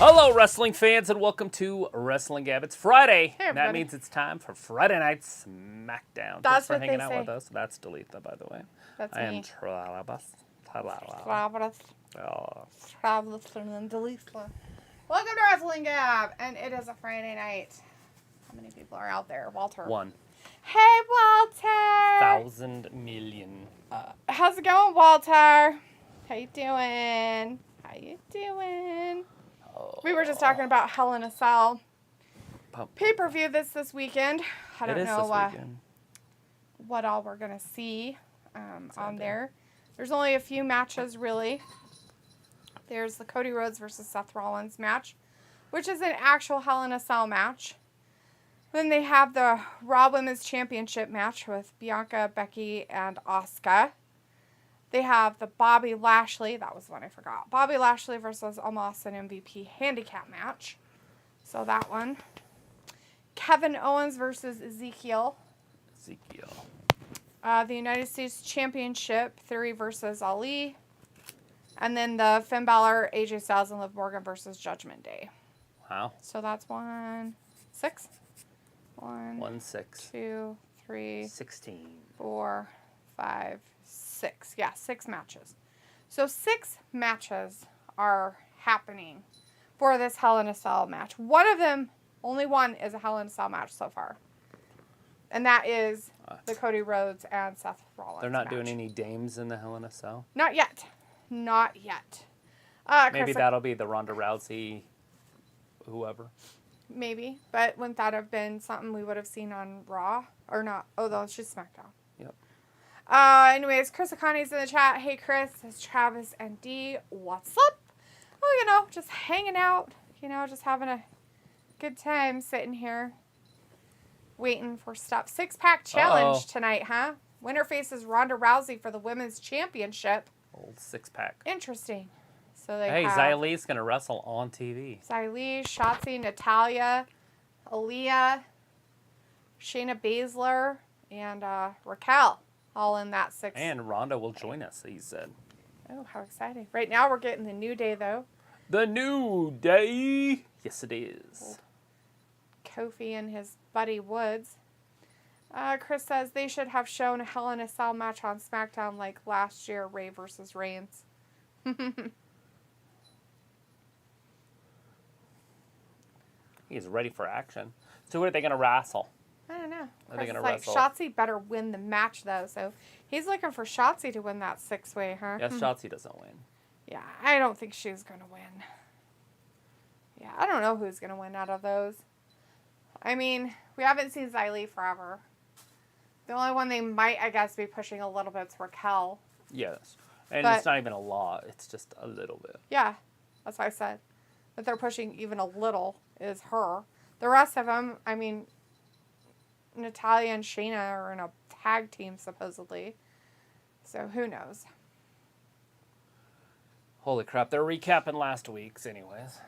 Hello, wrestling fans, and welcome to Wrestling Gab. It's Friday. Hey, that means it's time for Friday Night Smackdown. That's Thanks for what hanging they out say. with us. That's Delita, by the way. That's I am me. Tralabas. Travelers and Delisa. Welcome to Wrestling Gab, and it is a Friday night. How many people are out there? Walter. 1 Hey, Walter. 1,000 million. How's it going, Walter? How you doing? How you doing? We were just talking about Hell in a Cell pay-per-view this weekend. I don't know what all we're going to see on there. There's only a few matches, really. There's the Cody Rhodes versus Seth Rollins match, which is an actual Hell in a Cell match. Then they have the Raw Women's Championship match with Bianca, Becky, and Asuka. They have the Bobby Lashley, that was the one I forgot. Bobby Lashley versus Omos and MVP handicap match. So that one. Kevin Owens versus Ezekiel. The United States Championship, Theory versus Ali. And then the Finn Balor, AJ Styles, and Liv Morgan versus Judgment Day. Wow. So that's 1, 6. 1, 6. 2, 3. 16. 4, 5, 6. Yeah, 6 matches. So 6 matches are happening for this Hell in a Cell match. One of them, only one, is a Hell in a Cell match so far. And that is the Cody Rhodes and Seth Rollins They're not match. doing any dames in the Hell in a Cell? Not yet. Not yet. Maybe that'll be the Ronda Rousey whoever. Maybe. But wouldn't that have been something we would have seen on Raw? Or not? Oh, no, it's just SmackDown. Yep. Anyways, Chris Akani's in the chat. Hey, Chris. It's Travis and D. What's up? Oh, just hanging out. Just having a good time sitting here. Waiting for stuff. 6-pack challenge tonight, huh? Winner faces Ronda Rousey for the Women's Championship. Old 6-pack. Interesting. So they Hey, have Xia Li's going to wrestle on TV. Xia Li, Shotzi, Natalya, Aaliyah, Shayna Baszler, and Raquel, all in that 6. And Ronda will join us, he said. Oh, how exciting. Right now we're getting the New Day, though. The New Day. Yes, it is. Kofi and his buddy Woods. Chris says they should have shown a Hell in a Cell match on SmackDown like last year, Rey versus Reigns. He's ready for action. So who are they going to wrestle? I don't know. Are they Chris going to is wrestle? Shotzi better win the match, though. So he's looking for Shotzi to win that 6-way, huh? Yes, Shotzi doesn't win. Yeah, I don't think she's going to win. Yeah, I don't know who's going to win out of those. I mean, we haven't seen Xia Li forever. The only one they might, I guess, be pushing a little bit is Raquel. Yes. And But- it's not even a lot. It's just a little bit. Yeah, that's what I said. That they're pushing even a little is her. The rest of them, I mean, Natalya and Shayna are in a tag team, supposedly. So who knows? Holy crap. They're recapping last week's anyways.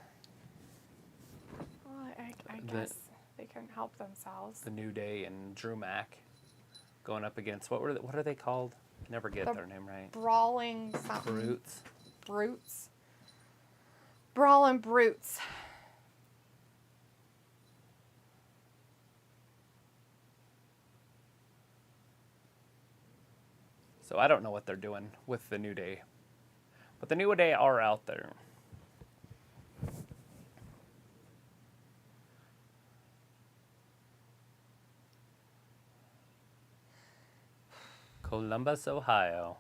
Well, I guess they couldn't help themselves. The New Day and Drew Mack going up against, what are they called? Never get their name right. Brawling something. Brutes. Brutes. Brawling Brutes. So I don't know what they're doing with the New Day. But the New Day are out there. Columbus, Ohio.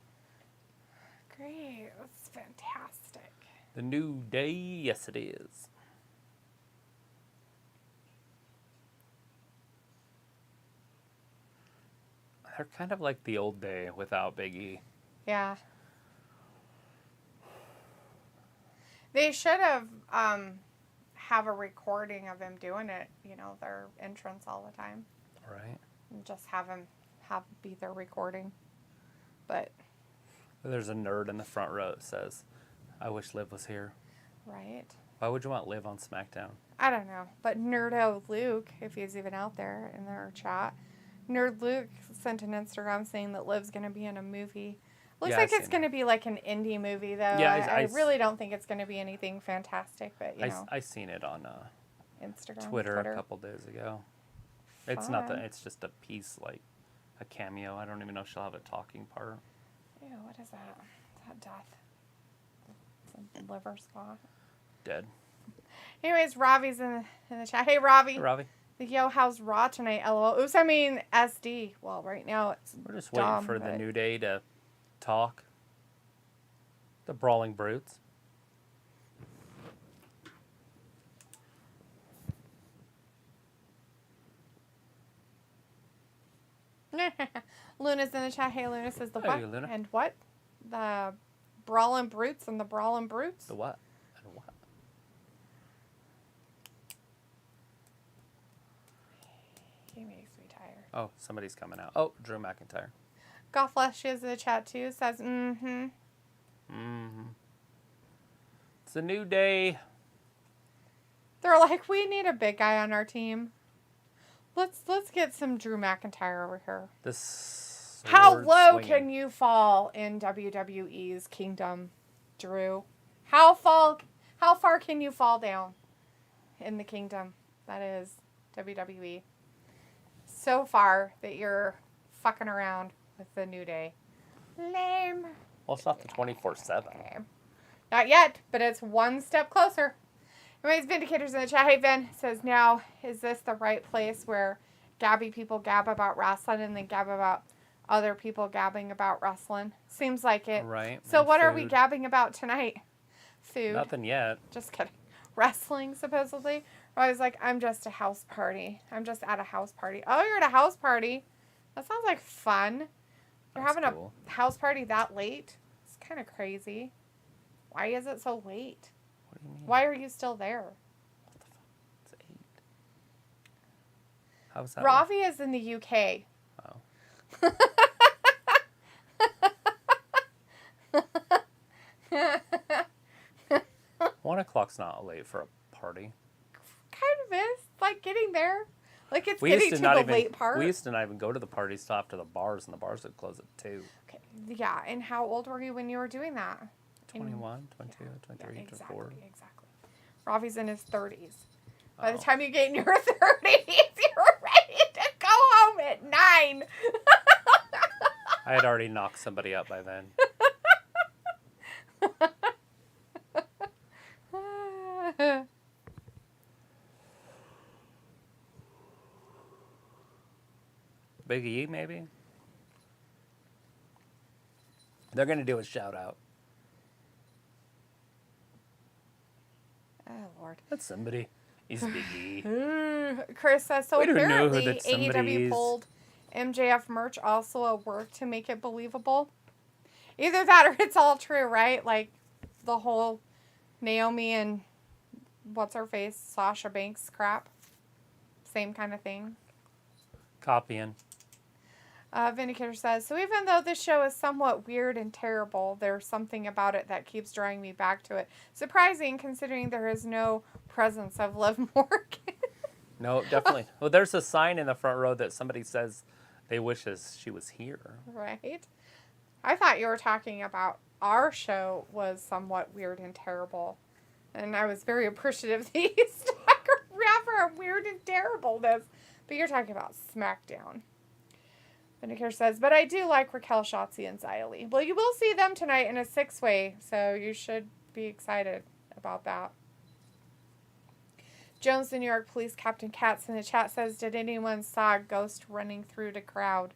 Great. That's fantastic. The New Day, yes it is. They're kind of like the old day without Big E. Yeah. They should have have a recording of him doing it, their entrance all the time. Right. And just have be their recording. But There's a nerd in the front row that says, I wish Liv was here. right. Why would you want Liv on SmackDown? I don't know. But Nerdo Luke, if he's even out there in their chat, Nerd Luke sent an Instagram saying that Liv's going to be in a movie Looks like it's going to be like an indie movie, though. Yeah, I really don't think it's going to be anything fantastic, but, you know. I seen it on Instagram, Twitter a couple days ago. It's nothing. It's just a piece, like a cameo. I don't even know if she'll have a talking part. Ew, what is that? Is that death? It's a liver spot. Dead. Anyways, Ravi's in the chat. Hey, Ravi. Hey, Ravi. Yo, how's Raw tonight? LOL. Oops, I mean SD. Well, right now it's We're just waiting for the New Day to talk. The Brawling Brutes. Luna's in the chat. Hey, Luna says the what? Hey, Luna. And what? The Brawling Brutes and the Brawling Brutes? The what? And what? He makes me tired. Oh, somebody's coming out. Oh, Drew McIntyre. Goth Flesh is in the chat too. Says, mm-hmm. Mm-hmm. It's a new day. They're like, we need a big guy on our team. Let's get some Drew McIntyre over here. How low can you fall in WWE's kingdom, Drew? How far can you fall down in the kingdom that is WWE? So far that you're fucking around with the New Day. Lame. Well, it's not the 24/7. Not yet, but it's one step closer. Anyways, Vindicator's in the chat. Hey, Vin says, now, is this the right place where Gabby people gab about wrestling and then gab about other people gabbing about wrestling? Seems like it. Right. So what are we gabbing about tonight? Food. Nothing yet. Just kidding. Wrestling, supposedly. Or I was like, I'm just a house party. I'm just at a house party. Oh, you're at a house party. That sounds like fun. You're having a house party that late? It's kind of crazy. Why is it so late? What do you mean? Why are you still there? What the fuck? It's 8. How's that? Ravi is in the UK. Oh. 1 o'clock's not late for a party. Kind of is. Like getting there. Like it's getting to the late part. We used to not even go to the parties till after the bars, and the bars would close at 2. Okay. Yeah, and how old were you when you were doing that? 21, 22, 23, 24. Exactly. Ravi's in his 30s. By the time you get in your 30s, you're ready to go home at 9. I had already knocked somebody up by then. Big E, maybe? They're going to do a shout out. Oh, Lord. That's somebody. He's Big E. Chris says, so apparently that AEW pulled MJF merch also a work to make it believable. Either that or it's all true, right? Like the whole Naomi and what's-her-face, Sasha Banks crap. Same kind of thing. Copying. Vindicator says, so even though this show is somewhat weird and terrible, there's something about it that keeps drawing me back to it. Surprising, considering there is no presence of Liv Morgan. No, definitely. Well, there's a sign in the front row that somebody says they wish she was here. Right. I thought you were talking about our show was somewhat weird and terrible. And I was very appreciative that you stuck around for a weird and terribleness. But you're talking about SmackDown. Vindicator says, but I do like Raquel, Shotzi, and Xia Li. Well, you will see them tonight in a 6-way, so you should be excited about that. Jones, the New York Police Captain Katz in the chat says, did anyone saw a ghost running through the crowd?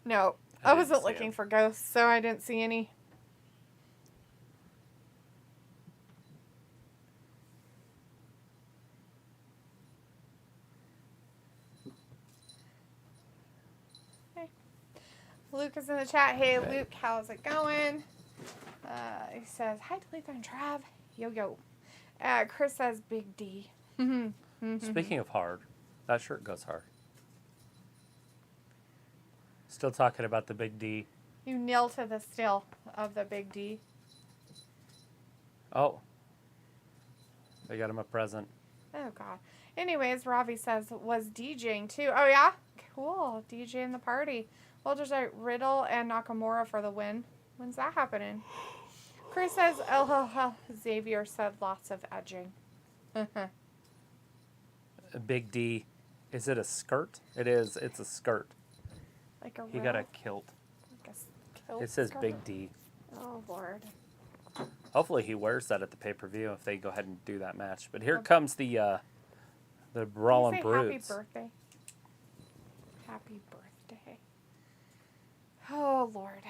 No, I wasn't looking for ghosts, so I didn't see any. Luke is in the chat. Hey, Luke, how's it going? He says, hi, Letha and Trav. Yo, yo. Chris says, Big D. Speaking of hard, that shirt goes hard. Still talking about the Big D. You kneel to the still of the Big D. Oh. They got him a present. Oh, God. Anyways, Ravi says, was DJing too. Oh, yeah? Cool. DJing the party. Well, just like Riddle and Nakamura for the win. When's that happening? Chris says, oh, Xavier said lots of edging. Big D. Is it a skirt? It is. It's a skirt. Like a He got a kilt. Like a kilt It says skirt? Big D. Oh, Lord. Hopefully he wears that at the pay-per-view if they go ahead and do that match. But here comes the Brawling Brutes. Happy birthday. Happy birthday. Oh, Lord.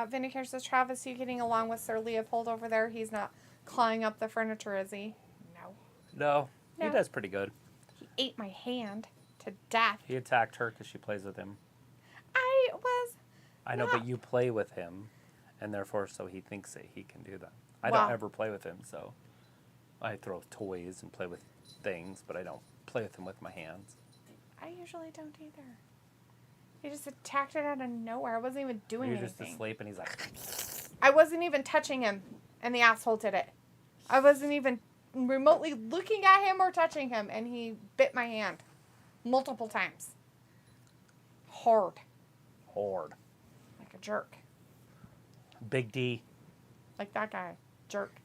Vindicator says, Travis, you getting along with Sir Leopold over there? He's not clawing up the furniture, is he? No. He does pretty good. He ate my hand to death. He attacked her because she plays with him. I know, but you play with him, and therefore, so he thinks that he can do that. I don't ever play with him, so I throw toys and play with things, but I don't play with him with my hands. I usually don't either. He just attacked it out of nowhere. I wasn't even doing anything. He was just asleep, and he's like... I wasn't even touching him, and the asshole did it. I wasn't even remotely looking at him or touching him, and he bit my hand multiple times. Hard. Like a jerk. Big D. Like that guy. Jerk.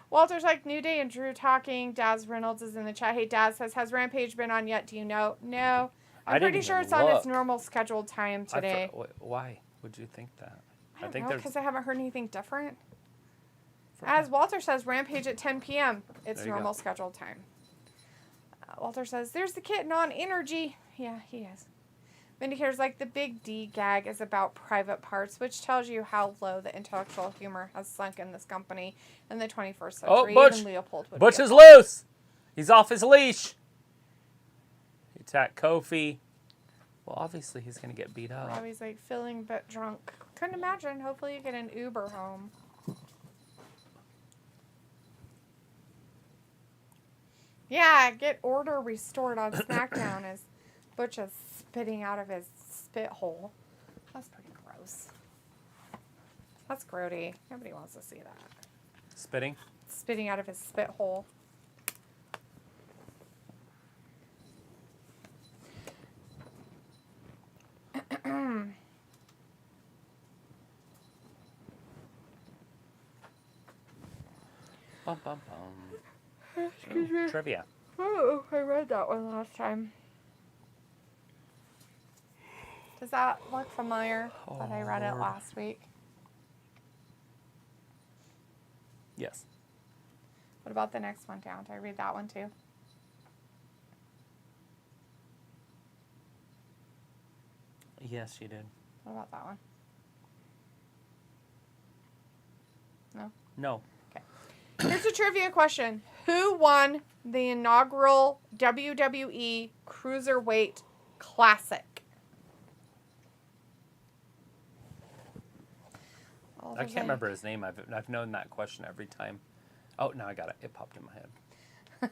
Walter's like, New Day and Drew talking. Daz Reynolds is in the chat. Hey, Daz says, has Rampage been on yet? Do you know? No. I'm pretty sure it's on its normal scheduled time today. Why would you think that? I think because I haven't heard anything different. As Walter says, Rampage at 10 p.m. It's normal scheduled time. Walter says, there's the kitten on energy. Yeah, he is. Vindicator's like, the Big D gag is about private parts, which tells you how low the intellectual humor has sunk in this company in the 21st century. Oh, Butch! Leopold would Butch is loose! He's off his leash! He attacked Kofi. Well, obviously he's going to get beat up. Robbie's like, feeling a bit drunk. Couldn't imagine. Hopefully you get an Uber home. Yeah, get order restored on SmackDown as Butch is spitting out of his spit hole. That's pretty gross. That's grody. Nobody wants to see that. Spitting? Spitting out of his spit hole. Bum, bum, bum. Excuse me. Trivia. Oh, I read that one last time. Does that look familiar? That I read it last week. Yes. What about the next one down? Did I read that one too? Yes, you did. What about that one? No? No. Okay. Here's a trivia question. Who won the inaugural WWE Cruiserweight Classic? I can't remember his name. I've known that question every time. Oh, now I got it. It popped in my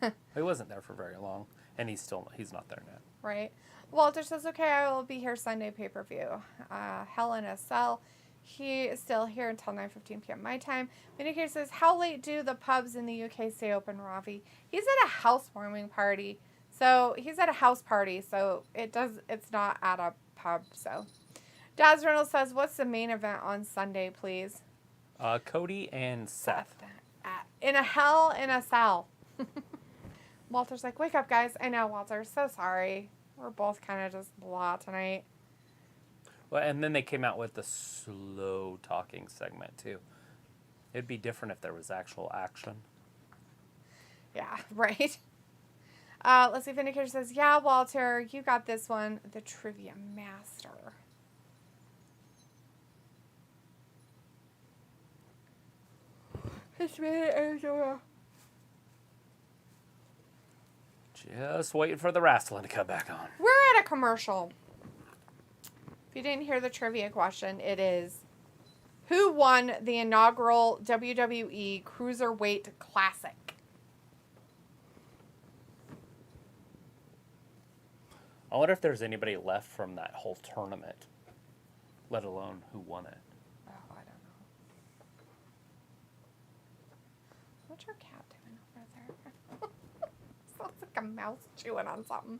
head. He wasn't there for very long, and he's not there now. Right. Walter says, okay, I will be here Sunday pay-per-view. Hell in a Cell. He is still here until 9:15 p.m. my time. Vindicator says, how late do the pubs in the UK stay open, Ravi? He's at a housewarming party. So he's at a house party, so it's not at a pub, so. Daz Reynolds says, what's the main event on Sunday, please? Cody and Seth. In a Hell in a Cell. Walter's like, wake up, guys. I know, Walter. So sorry. We're both kind of just blah tonight. Well, and then they came out with the slow talking segment, too. It'd be different if there was actual action. Yeah, right? Let's see. Vindicator says, yeah, Walter, you got this one. The Trivia Master. It's me, Angelo. Just waiting for the wrestling to come back on. We're at a commercial. If you didn't hear the trivia question, it is, who won the inaugural WWE Cruiserweight Classic? I wonder if there's anybody left from that whole tournament, let alone who won it. Oh, I don't know. What's your cat doing over there? Sounds like a mouse chewing on something.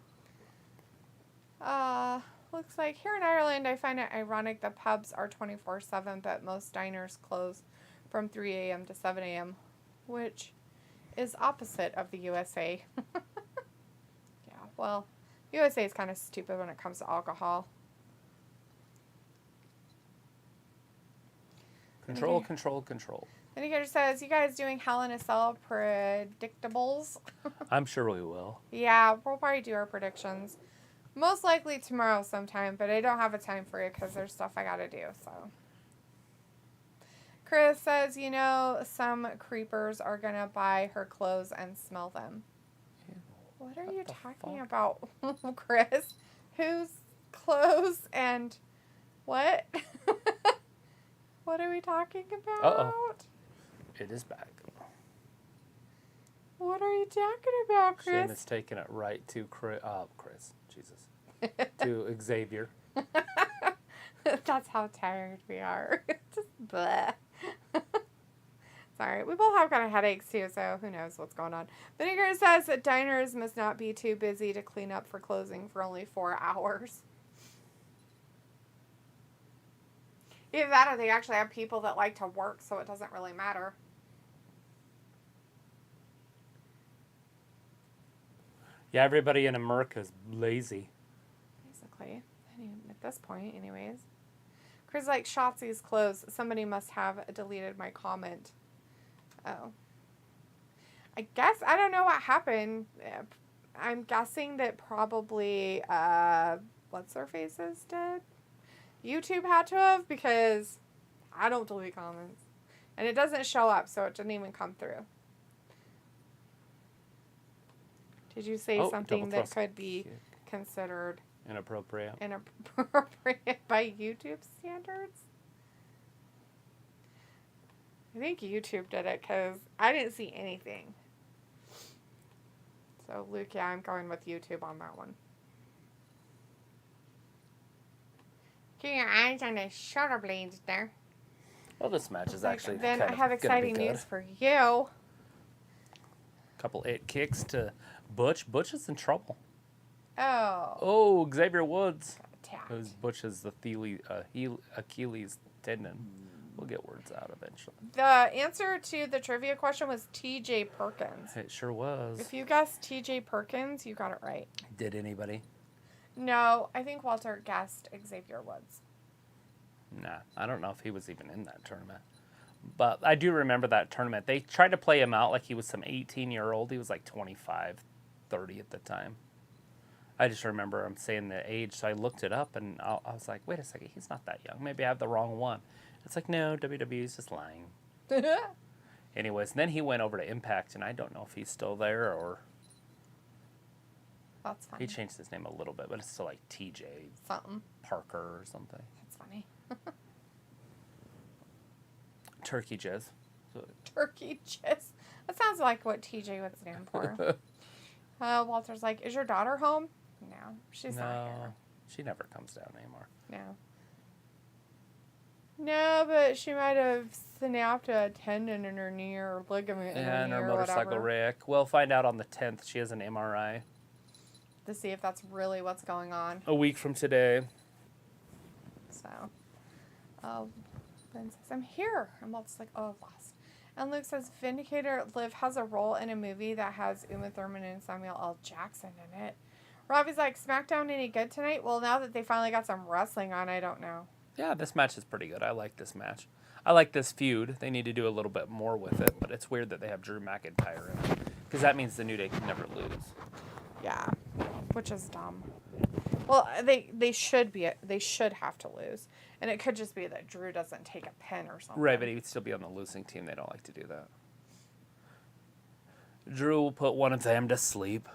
looks like here in Ireland, I find it ironic that pubs are 24/7, but most diners close from 3 a.m. to 7 a.m., which is opposite of the USA. Yeah, well, USA is kind of stupid when it comes to alcohol. Control, control, control. Indicator says, you guys doing Hell in a Cell predictables? I'm sure we will. Yeah, we'll probably do our predictions. Most likely tomorrow sometime, but I don't have a time for it because there's stuff I got to do, so. Chris says, you know, some creepers are going to buy her clothes and smell them. Ew, what are you talking about, Chris? Whose clothes and what? What are we talking about? Uh-oh. It is back. What are you talking about, Chris? Shane is taking it right to Chris. Jesus. To Xavier. That's how tired we are. Just bleh. Sorry. We both have kind of headaches, too, so who knows what's going on. Vinegar says that diners must not be too busy to clean up for closing for only 4 hours. Either that or they actually have people that like to work, so it doesn't really matter. Yeah, everybody in America is lazy. Basically. At this point, anyways. Chris like, Shotzi's clothes. Somebody must have deleted my comment. Oh. I guess, I don't know what happened. I'm guessing that probably, what's-her-face is dead? YouTube had to have, because I don't delete comments. And it doesn't show up, so it didn't even come through. Did you say something that could be considered inappropriate by YouTube standards? I think YouTube did it, because I didn't see anything. So, Luke, yeah, I'm going with YouTube on that one. Keep your eyes on the shoulder blades there. Well, this match is actually then kind I of have exciting news for you. Couple 8 kicks to Butch. Butch is in trouble. Oh. Oh, Xavier Woods. Attacked. Butch is the Achilles tendon. We'll get words out eventually. The answer to the trivia question was T.J. Perkins. It sure was. If you guessed T.J. Perkins, you got it right. Did anybody? No, I think Walter guessed Xavier Woods. Nah, I don't know if he was even in that tournament. But I do remember that tournament. They tried to play him out like he was some 18-year-old. He was like 25, 30 at the time. I just remember him saying the age, so I looked it up, and I was like, wait a second, he's not that young. Maybe I have the wrong one. It's like, no, WWE's just lying. Anyways, and then he went over to Impact, and I don't know if he's still there or... That's funny. He changed his name a little bit, but it's still like TJ something Parker or something. That's funny. Turkey Jizz. Turkey Jizz. That sounds like what TJ would stand for. Walter's like, is your daughter home? No, she's not here. She never comes down anymore. No, but she might have snapped a tendon in her knee or ligament in her knee her or motorcycle whatever. wreck. We'll find out on the 10th. She has an MRI. To see if that's really what's going on. A week from today. So, Ben says, I'm here. I'm all just like, oh, I've lost. And Luke says, Vindicator Liv has a role in a movie that has Uma Thurman and Samuel L. Jackson in it. Robbie's like, SmackDown any good tonight? Well, now that they finally got some wrestling on, I don't know. Yeah, this match is pretty good. I like this match. I like this feud. They need to do a little bit more with it, but it's weird that they have Drew McIntyre in it. Because that means the New Day can never lose. Yeah, which is dumb. Well, they should have to lose. And it could just be that Drew doesn't take a pin or something. Right, but he would still be on the losing team. They don't like to do that. Drew will put one of them to sleep.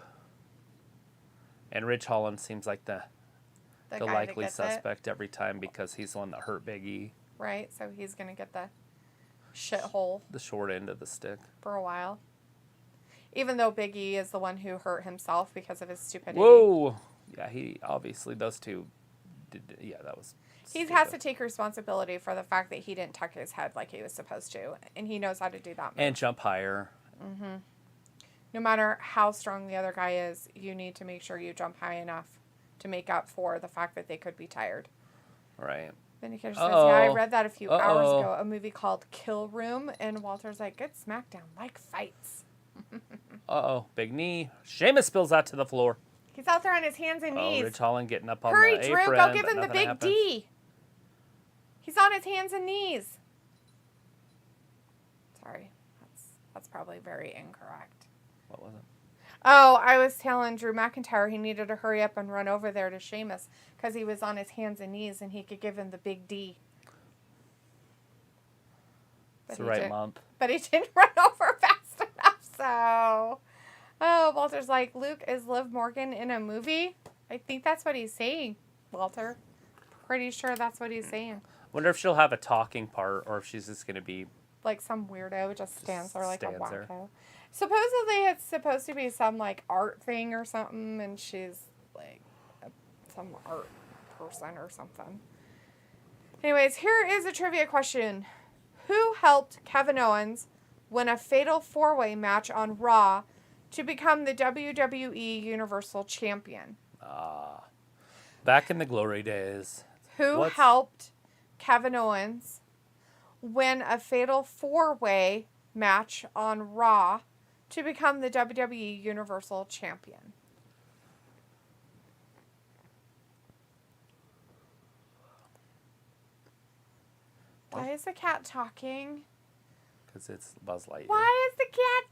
And Ridge Holland seems like the likely suspect every time because he's the one that hurt Big E. Right, so he's going to get the shithole. The short end of the stick. For a while. Even though Big E is the one who hurt himself because of his stupidity. Whoa! Yeah, he obviously, those two did, yeah, that was He has to take responsibility for the fact that he didn't tuck his head like he was supposed to. And he knows how to do that. And jump higher. No matter how strong the other guy is, you need to make sure you jump high enough to make up for the fact that they could be tired. Right. Vindicator says, yeah, I read that a few hours ago, a movie called Kill Room, and Walter's like, good SmackDown, like fights. Big knee. Sheamus spills out to the floor. He's out there on his hands and knees. Rich Holland getting up on Hurry, the Drew, apron. go give him the big D. He's on his hands and knees. Sorry, that's probably very incorrect. What was it? Oh, I was telling Drew McIntyre he needed to hurry up and run over there to Sheamus because he was on his hands and knees and he could give him the big D. It's the right month. But he didn't run over fast enough, so... Oh, Walter's like, Luke, is Liv Morgan in a movie? I think that's what he's saying, Walter. Pretty sure that's what he's saying. Wonder if she'll have a talking part or if she's just going to be... Like some weirdo just stands there like a wacko. There. Supposedly it's supposed to be some like art thing or something, and she's like some art person or something. Anyways, here is a trivia question. Who helped Kevin Owens win a fatal 4-way match on Raw to become the WWE Universal Champion? Back in the glory days. Who helped Kevin Owens win a fatal 4-way match on Raw to become the WWE Universal Champion? Why is the cat talking? Because it's Buzz Lightyear. Why is the cat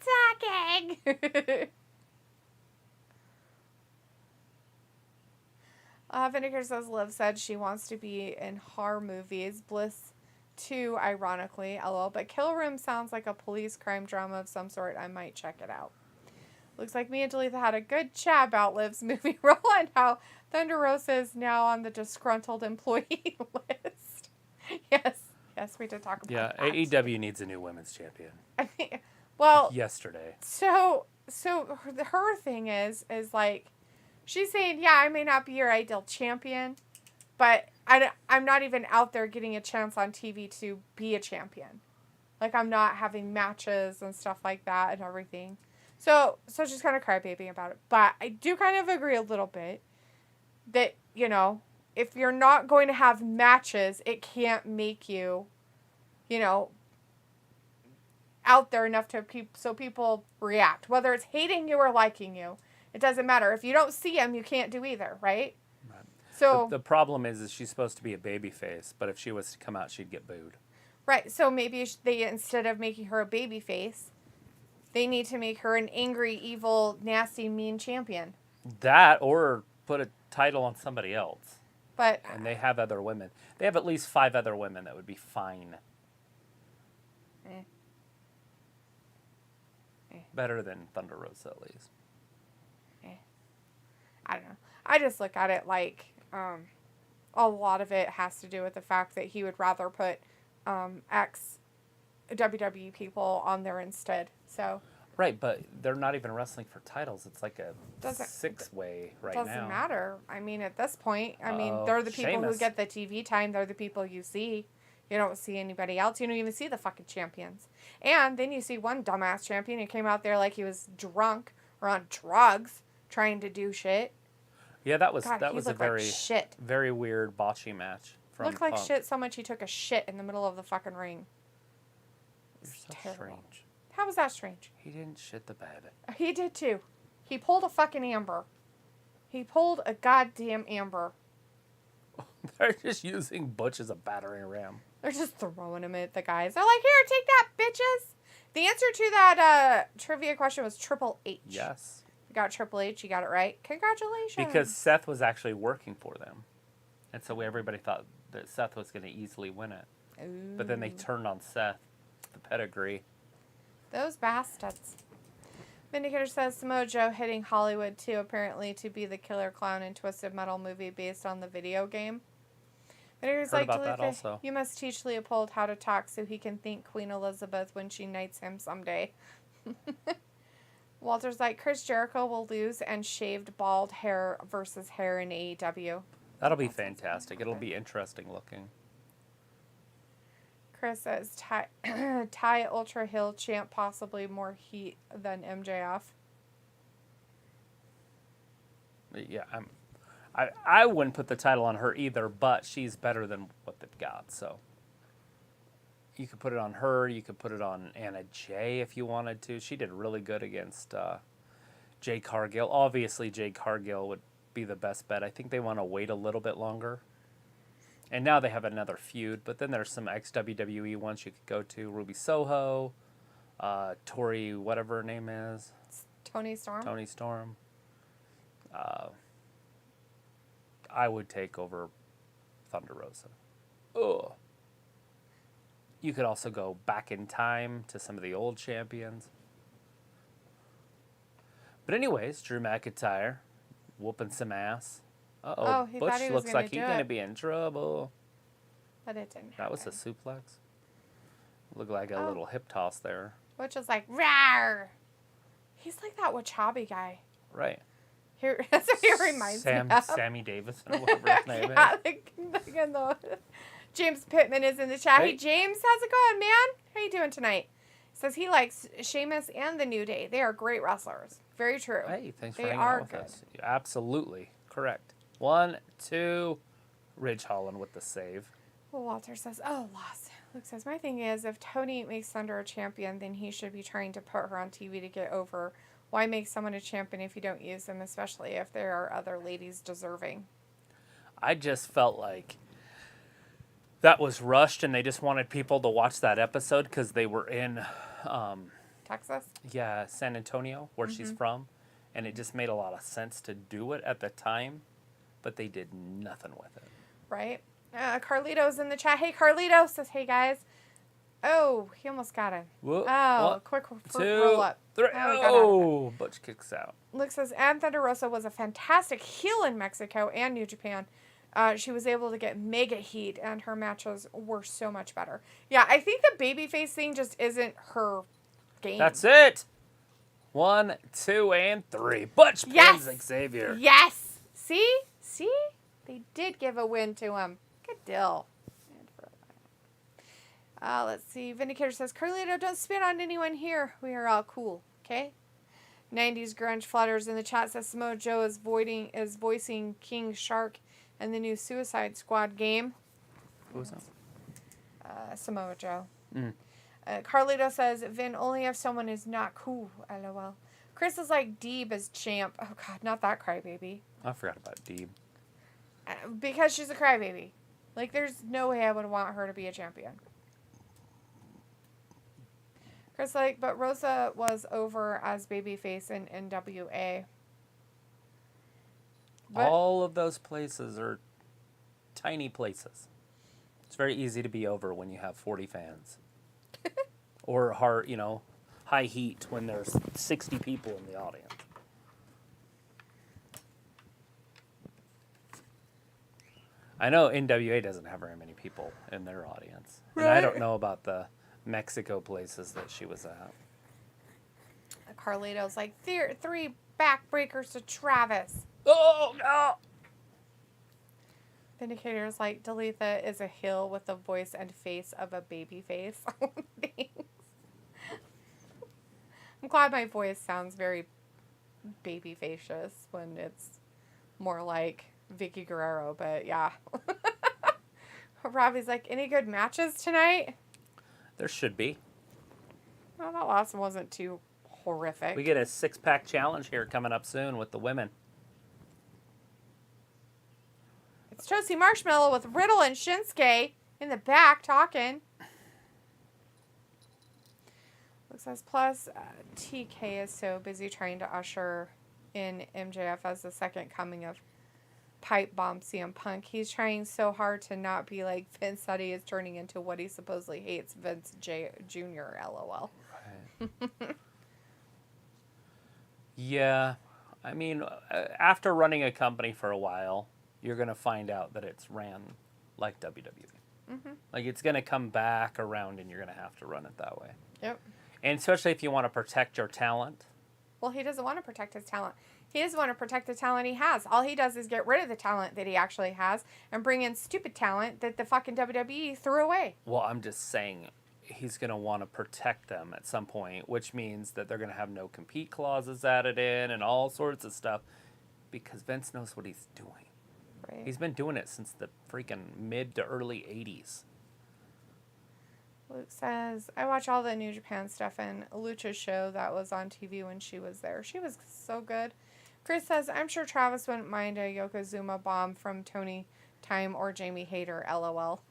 talking? Vinegar says Liv said she wants to be in horror movies. Bliss 2, ironically, lol. But Kill Room sounds like a police crime drama of some sort. I might check it out. Looks like me and Dalitha had a good chat about Liv's movie role and how Thunder Rosa is now on the disgruntled employee list. Yes, we did talk about that. Yeah, AEW needs a new women's champion. I mean, well, yesterday. So her thing is like, she's saying, yeah, I may not be your ideal champion, but I'm not even out there getting a chance on TV to be a champion. Like, I'm not having matches and stuff like that and everything. So she's kind of crybaby about it. But I do kind of agree a little bit that, you know, if you're not going to have matches, it can't make you, you know, out there enough so people react. Whether it's hating you or liking you, it doesn't matter. If you don't see them, you can't do either, right? So the problem is she's supposed to be a baby face, but if she was to come out, she'd get booed. Right. So maybe they, instead of making her a baby face, they need to make her an angry, evil, nasty, mean champion. That, or put a title on somebody else. But and they have other women. They have at least 5 other women that would be fine. Better than Thunder Rosa, at least. I don't know. I just look at it like a lot of it has to do with the fact that he would rather put ex-WWE people on there instead. So. Right, but they're not even wrestling for titles. It's like a 6-way right now. Doesn't matter. I mean, at this point, they're the people who get the TV time. They're the people you see. You don't see anybody else. You don't even see the fucking champions. And then you see one dumbass champion who came out there like he was drunk or on drugs trying to do shit. Yeah, that was a very shit. Very weird botchy match. Looked like shit so much he took a shit in the middle of the fucking ring. You're so strange. How was that strange? He didn't shit the bed. He did too. He pulled a fucking Amber. He pulled a goddamn Amber. They're just using Butch as a battering ram. They're just throwing him at the guys. They're like, here, take that, bitches. The answer to that trivia question was Triple H. Yes. You got Triple H. You got it right. Congratulations. Because Seth was actually working for them. And so everybody thought that Seth was going to easily win it. Ooh. But then they turned on Seth, the pedigree. Those bastards. Vindicator says Samoa Joe hitting Hollywood too, apparently to be the killer clown in Twisted Metal movie based on the video game. Vindicator's like, about that also. You must teach Leopold how to talk so he can thank Queen Elizabeth when she knights him someday. Walter's like, Chris Jericho will lose and shaved bald hair versus hair in AEW. That'll be fantastic. It'll be interesting looking. Chris says, Ty Ultra Hill champ, possibly more heat than MJF. Yeah, I wouldn't put the title on her either, but she's better than what they've got. So you could put it on her. You could put it on Anna Jay if you wanted to. She did really good against Jade Cargill. Obviously, Jade Cargill would be the best bet. I think they want to wait a little bit longer. And now they have another feud, but then there's some ex-WWE ones you could go to. Ruby Soho, Tori, whatever her name is. Tony Storm. Tony Storm. I would take over Thunder Rosa. Ugh. You could also go back in time to some of the old champions. But anyways, Drew McIntyre whooping some ass. Uh-oh, he Butch thought he was looks gonna like he's do going to it. be in trouble. But it didn't That was a happen. suplex. Looked like a little hip toss there. Which is like, rawr. He's like that Wachabi guy. Right. That's what he reminds me of. Sammy Davis or whatever his name Yeah, is. James Pittman is in the chat. Hey. Hey, James, how's it going, man? How you doing tonight? Says he likes Sheamus and the New Day. They are great wrestlers. Very true. Hey, thanks for They hanging are out with good. us. You're absolutely correct. 1, 2, Ridge Holland with the save. Well, Walter says, oh, lost. Luke says, my thing is, if Tony makes Thunder a champion, then he should be trying to put her on TV to get over. Why make someone a champion if you don't use them, especially if there are other ladies deserving? I just felt like that was rushed and they just wanted people to watch that episode because they were in Texas? San Antonio, where she's from. And it just made a lot of sense to do it at the time, but they did nothing with it. Right? Carlito's in the chat. Hey, Carlito says, hey, guys. Oh, he almost got him. Whoop. Oh, 1, quick 2, roll up. 3. Oh, we got Oh, Butch kicks out. Luke says, and Thunder Rosa was a fantastic heel in Mexico and New Japan. She was able to get mega heat, and her matches were so much better. Yeah, I think the babyface thing just isn't her game. That's it. 1, 2, and 3. Butch Yes! pins Xavier. Yes! See? They did give a win to him. Good deal. Let's see. Vindicator says, Carlito, don't spit on anyone here. We are all cool, okay? 90s grunge flutters in the chat says Samoa Joe is voicing King Shark in the new Suicide Squad game. Who was that? Samoa Joe. Mm. Carlito says, Vin, only if someone is not cool, lol. Chris is like Deeb as champ. Oh, God, not that crybaby. I forgot about Deeb. Because she's a crybaby. Like, there's no way I would want her to be a champion. Chris, like, but Rosa was over as babyface in NWA. But All of those places are tiny places. It's very easy to be over when you have 40 fans. Or high heat when there's 60 people in the audience. I know NWA doesn't have very many people in their audience. And I don't know about the Mexico places that she was at. Carlito's like, 3 backbreakers to Travis. Oh, no! Vindicator's like, Dalitha is a heel with the voice and face of a baby face. Thanks. I'm glad my voice sounds very baby-facious when it's more like Vicky Guerrero, but yeah. Robbie's like, any good matches tonight? There should be. Well, that last one wasn't too horrific. We get a 6-pack challenge here coming up soon with the women. It's Toasty Marshmallow with Riddle and Shinsuke in the back talking. Looks says, plus TK is so busy trying to usher in MJF as the second coming of Pipe Bomb CM Punk. He's trying so hard to not be like Vince that he is turning into what he supposedly hates, Vince Jr. LOL. Right. Yeah. I mean, after running a company for a while, you're going to find out that it's ran like WWE. Mm-hmm. Like, it's going to come back around and you're going to have to run it that way. Yep. And especially if you want to protect your talent. Well, he doesn't want to protect his talent. He doesn't want to protect the talent he has. All he does is get rid of the talent that he actually has and bring in stupid talent that the fucking WWE threw away. Well, I'm just saying he's going to want to protect them at some point, which means that they're going to have no compete clauses added in and all sorts of stuff because Vince knows what he's doing. Right. He's been doing it since the freaking mid to early 80s. Luke says, I watch all the New Japan stuff and Lucha's show that was on TV when she was there. She was so good. Chris says, I'm sure Travis wouldn't mind a Yokozuna bomb from Tony Time or Jamie Hayter, LOL.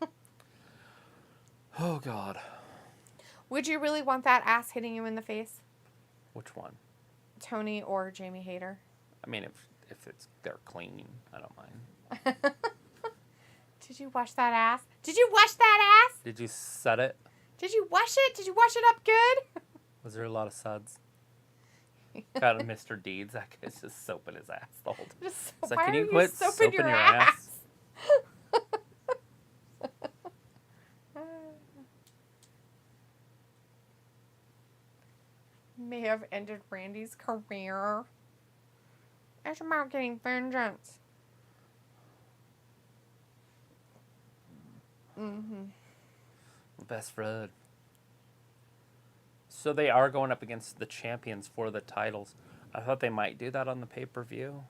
Oh, God. Would you really want that ass hitting you in the face? Which one? Tony or Jamie Hayter? I mean, if they're clean, I don't mind. Did you wash that ass? Did you wash that ass? Did you set it? Did you wash it? Did you wash it up good? Was there a lot of suds? Got a Mr. Deeds. That guy's just soaping his ass the whole time. Just, It's why can are you quit soaping your ass? May have ended Randy's career. It's about getting vengeance. Best friend. So they are going up against the champions for the titles. I thought they might do that on the pay-per-view.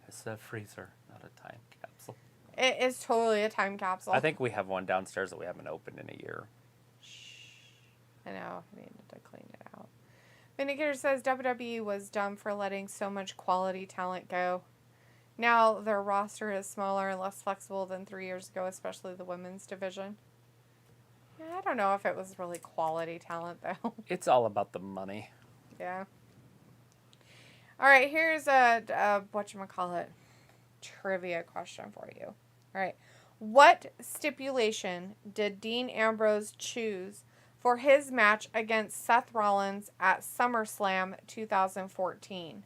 It's a freezer, not a time capsule. It is totally a time capsule. I think we have one downstairs that we haven't opened in a year. I know. I needed to clean it out. Vindicator says WWE was dumb for letting so much quality talent go. Now their roster is smaller and less flexible than 3 years ago, especially the women's division. Yeah, I don't know if it was really quality talent, though. It's all about the money. Yeah. All right, here's a whatchamacallit, trivia question for you. All right. What stipulation did Dean Ambrose choose for his match against Seth Rollins at SummerSlam 2014?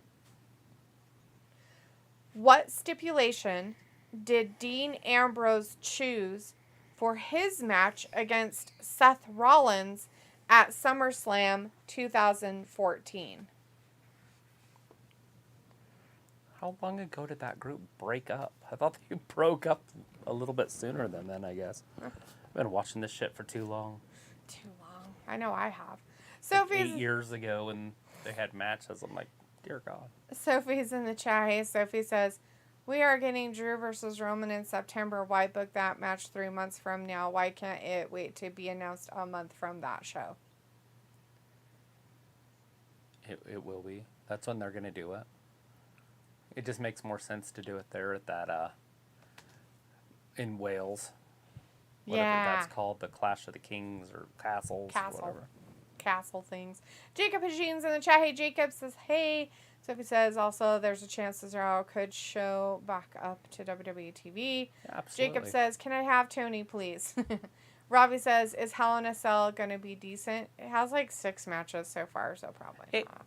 What stipulation did Dean Ambrose choose for his match against Seth Rollins at SummerSlam 2014? How long ago did that group break up? I thought they broke up a little bit sooner than then, I guess. I've been watching this shit for too long. Too long. I know I have. Like 8 years ago when they had matches, I'm like, dear God. Sophie's in the chat. Hey, Sophie says, we are getting Drew versus Roman in September. Why book that match 3 months from now? Why can't it wait to be announced a month from that show? It will be. That's when they're going to do it. It just makes more sense to do it there at that, in Wales. Whatever that's called, the Clash of the Kings or Castles or whatever. Castle things. Jacob Hajine's in the chat. Hey, Jacob says, hey. Sophie says also there's a chance Cesaro could show back up to WWE TV. Yeah, absolutely. Jacob says, can I have Tony, please? Robbie says, is Hell in a Cell going to be decent? It has like 6 matches so far, so probably not.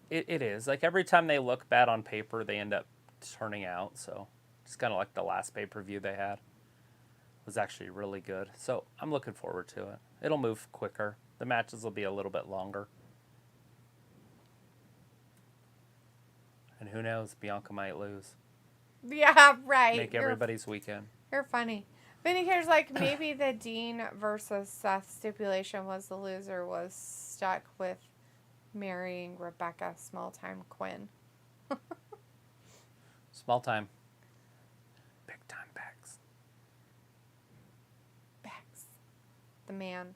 It is. Like every time they look bad on paper, they end up turning out. So it's kind of like the last pay-per-view they had was actually really good. So I'm looking forward to it. It'll move quicker. The matches will be a little bit longer. And who knows, Bianca might lose. Yeah, right. Make everybody's weekend. You're funny. Vindicator's like, maybe the Dean versus Seth stipulation was the loser was stuck with marrying Rebecca Small-Time Quinn. Small time. Big time Bex. Bex. The man.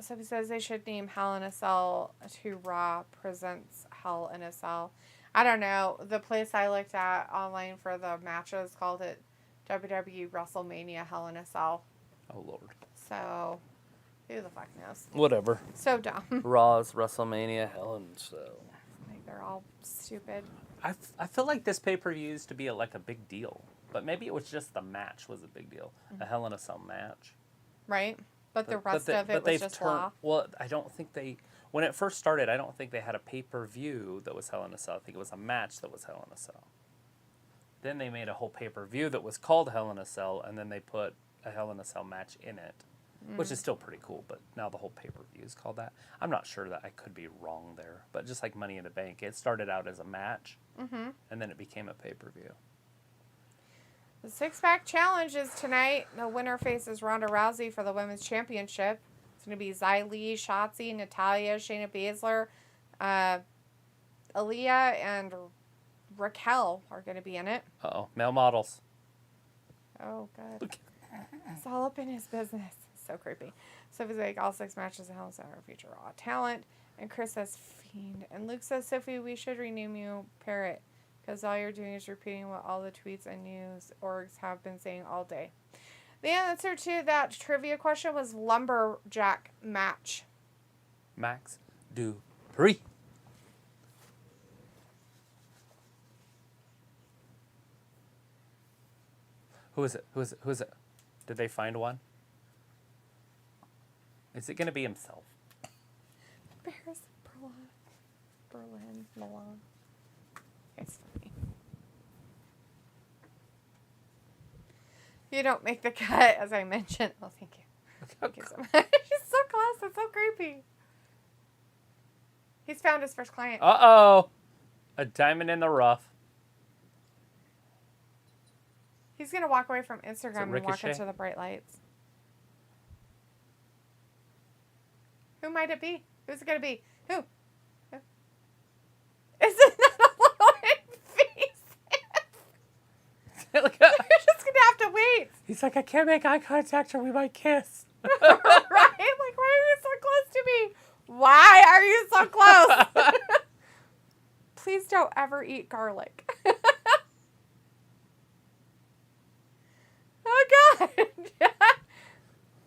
So he says they should name Hell in a Cell to Raw presents Hell in a Cell. I don't know. The place I looked at online for the matches called it WWE WrestleMania Hell in a Cell. Oh, Lord. So, who the fuck knows? Whatever. So dumb. Raw's WrestleMania Hell in a Cell. Like, they're all stupid. I feel like this pay-per-view used to be a big deal. But maybe it was just the match was a big deal. A Hell in a Cell match. Right? But the rest of it was just law. Well, I don't think they... When it first started, I don't think they had a pay-per-view that was Hell in a Cell. I think it was a match that was Hell in a Cell. Then they made a whole pay-per-view that was called Hell in a Cell, and then they put a Hell in a Cell match in it, which is still pretty cool, but now the whole pay-per-view is called that. I'm not sure that I could be wrong there, but just like Money in the Bank, it started out as a match, and then it became a pay-per-view. The six-pack challenge is tonight. The winner faces Ronda Rousey for the Women's Championship. It's going to be Xia Li, Shotzi, Natalya, Shayna Baszler, Aaliyah, and Raquel are going to be in it. Uh-oh. Male models. Oh, good. It's all up in his business. So creepy. Sophie's like, all 6 matches in Hell in a Cell are future Raw talent. And Chris says, Fiend. And Luke says, Sophie, we should rename you Parrot. Because all you're doing is repeating what all the tweets and news orgs have been saying all day. The answer to that trivia question was lumberjack match. Max Dupree. Who is it? Did they find one? Is it going to be himself? Paris, Berlin, Milan. It's funny. You don't make the cut, as I mentioned. Oh, thank you. Thank you so much. He's so close. It's so creepy. He's found his first client. Uh-oh. A diamond in the rough. He's going to walk away from Instagram and walk Ricochet? into the bright lights. Who might it be? Who's it going to be? Who? Is it not a little invasive? You're just going to have to wait. He's like, I can't make eye contact or we might kiss. Right? Like, why are you so close to me? Why are you so close? Please don't ever eat garlic. Oh, God.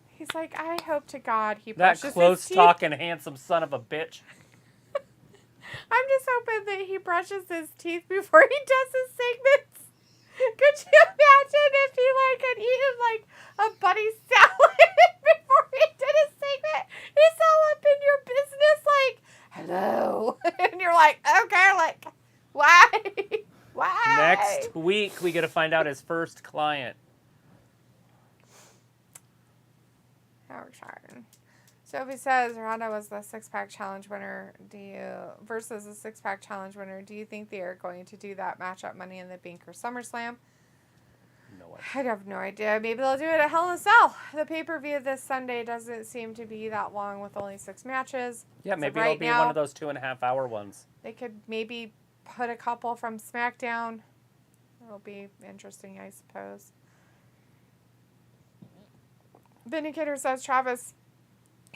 He's like, I hope to God he brushes his teeth. That close-talking, handsome son of a bitch. I'm just hoping that he brushes his teeth before he does his segments. Could you imagine if he, like, had eaten, like, a buddy salad before he did his segment? He's all up in your business, like, hello. And you're like, okay, like, why? Why? Next week, we get to find out his first client. How exciting. Sophie says Ronda was the 6-pack challenge winner. Versus the 6-pack challenge winner. Do you think they are going to do that match at Money in the Bank or SummerSlam? No way. I have no idea. Maybe they'll do it at Hell in a Cell. The pay-per-view this Sunday doesn't seem to be that long with only 6 matches. Yeah, So maybe right it'll be now, one of those 2.5-hour ones. They could maybe put a couple from SmackDown. It'll be interesting, I suppose. Vindicator says, Travis,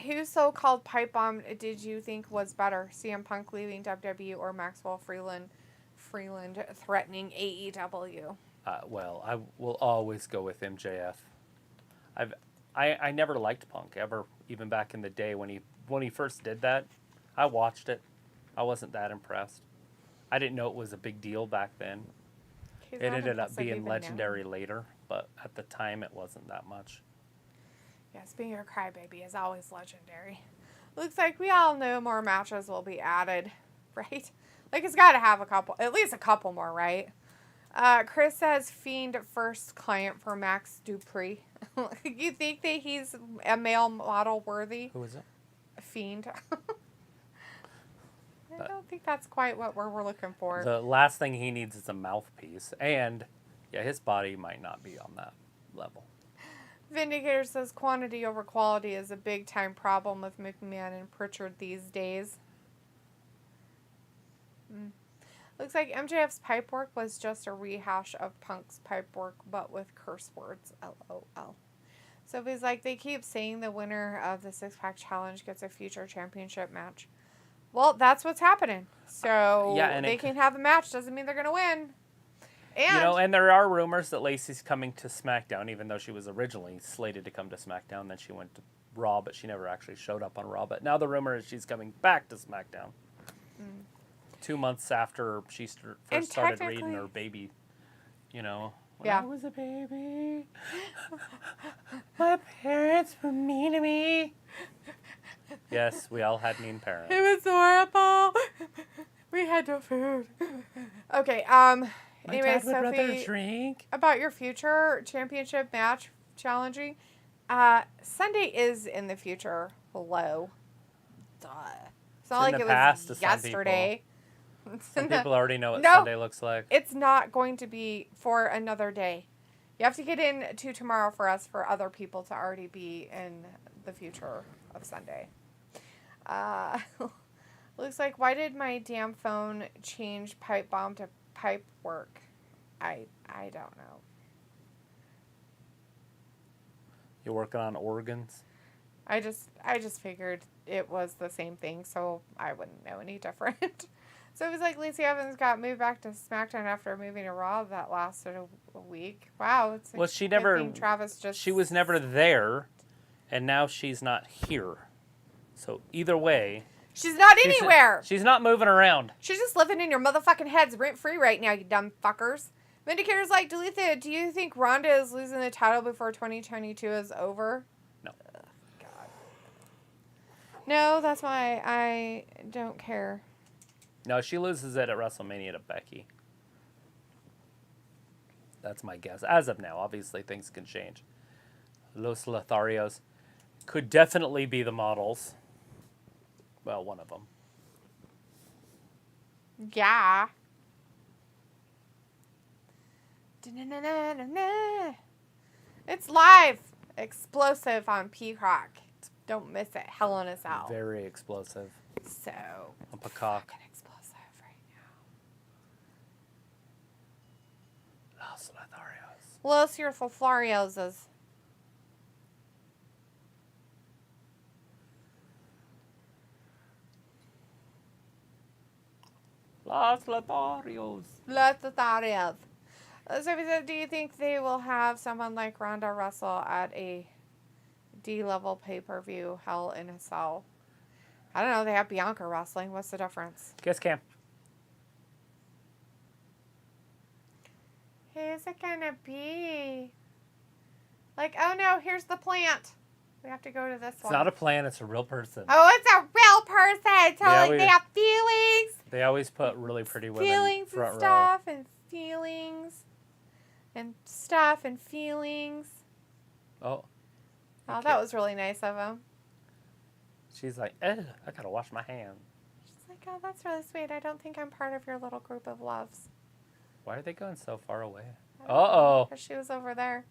whose so-called pipe bomb did you think was better? CM Punk leaving WWE or Maxwell Freeland threatening AEW? Well, I will always go with MJF. I never liked Punk ever, even back in the day when he first did that. I watched it. I wasn't that impressed. I didn't know it was a big deal back then. It ended up being legendary later, but at the time it wasn't that much. Yes, being a crybaby is always legendary. Looks like we all know more matches will be added, right? Like, it's got to have at least a couple more, right? Chris says Fiend first client for Max Dupree. You think that he's a male model worthy? Who is it? Fiend. I don't think that's quite what we're looking for. The last thing he needs is a mouthpiece. And, yeah, his body might not be on that level. Vindicator says quantity over quality is a big-time problem with McMahon and Pritchard these days. Looks like MJF's pipe work was just a rehash of Punk's pipe work, but with curse words. LOL. So he's like, they keep saying the winner of the 6-pack challenge gets a future championship match. Well, that's what's happening. So yeah, and they can have a match. Doesn't mean they're going to win. And, and there are rumors that Lacey's coming to SmackDown, even though she was originally slated to come to SmackDown. Then she went to Raw, but she never actually showed up on Raw. But now the rumor is she's coming back to SmackDown. 2 months after she first started reading her baby, when I was a baby, my parents were mean to me. Yes, we all had mean parents. It was horrible. We had no food. Okay, anyway, My dad would rather Sophie, drink. about your future championship match challenging, Sunday is in the future. Hello. Duh. It's not like it was yesterday. Some people already know what Sunday looks like. It's not going to be for another day. You have to get into tomorrow for us for other people to already be in the future of Sunday. Looks like, why did my damn phone change pipe bomb to pipe work? I don't know. You're working on organs? I just figured it was the same thing, so I wouldn't know any different. So it was like Lacey Evans got moved back to SmackDown after moving to Raw that lasted a week. Wow, it's well, she never. Travis just. She was never there, and now she's not here. So either way, she's not anywhere. She's not moving around. She's just living in your motherfucking heads rent free right now, you dumb fuckers. Vindicator's like, Duluth, do you think Ronda is losing the title before 2022 is over? No. God. No, that's why I don't care. No, she loses it at WrestleMania to Becky. That's my guess. As of now, obviously things can change. Los Lotharios could definitely be the models. Well, one of them. Yeah. It's live. Explosive on Peacock. Don't miss it. Hell in a Cell. Very explosive. So. On Peacock. Fucking explosive right now. Los Lotharios. Los Lotharios. Los Lotharios. Los Lotharios. So, do you think they will have someone like Ronda wrestle at a D-level pay-per-view Hell in a Cell? I don't know. They have Bianca wrestling. What's the difference? Guess Cam. Who's it gonna be? Like, oh no, here's the plant. We have to go to this one. It's not a plan. It's a real person. Oh, it's a real person. So Yeah, like, they have feelings. They always put really pretty women Feelings front and row. stuff and feelings. And stuff and feelings. Oh. Oh, that was really nice of him. She's like, I gotta wash my hands. She's like, oh, that's really sweet. I don't think I'm part of your little group of loves. Why are they going so far away? Uh-oh. Because she was over there.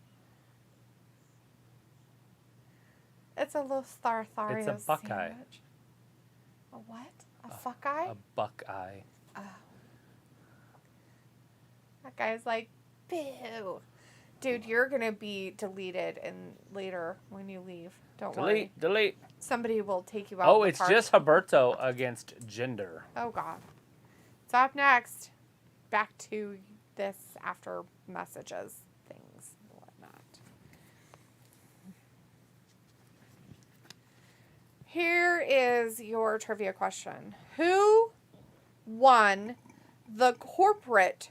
It's a Los Lotharios It's a Buckeye. sandwich. A what? A fuckeye? A Buckeye. Oh. That guy's like, boo. Dude, you're going to be deleted and later when you leave. Don't worry. Delete. Somebody will take you out. Oh, of the it's park. just Humberto against Jinder. Oh, God. It's up next. Back to this after messages things and whatnot. Here is your trivia question. Who won the corporate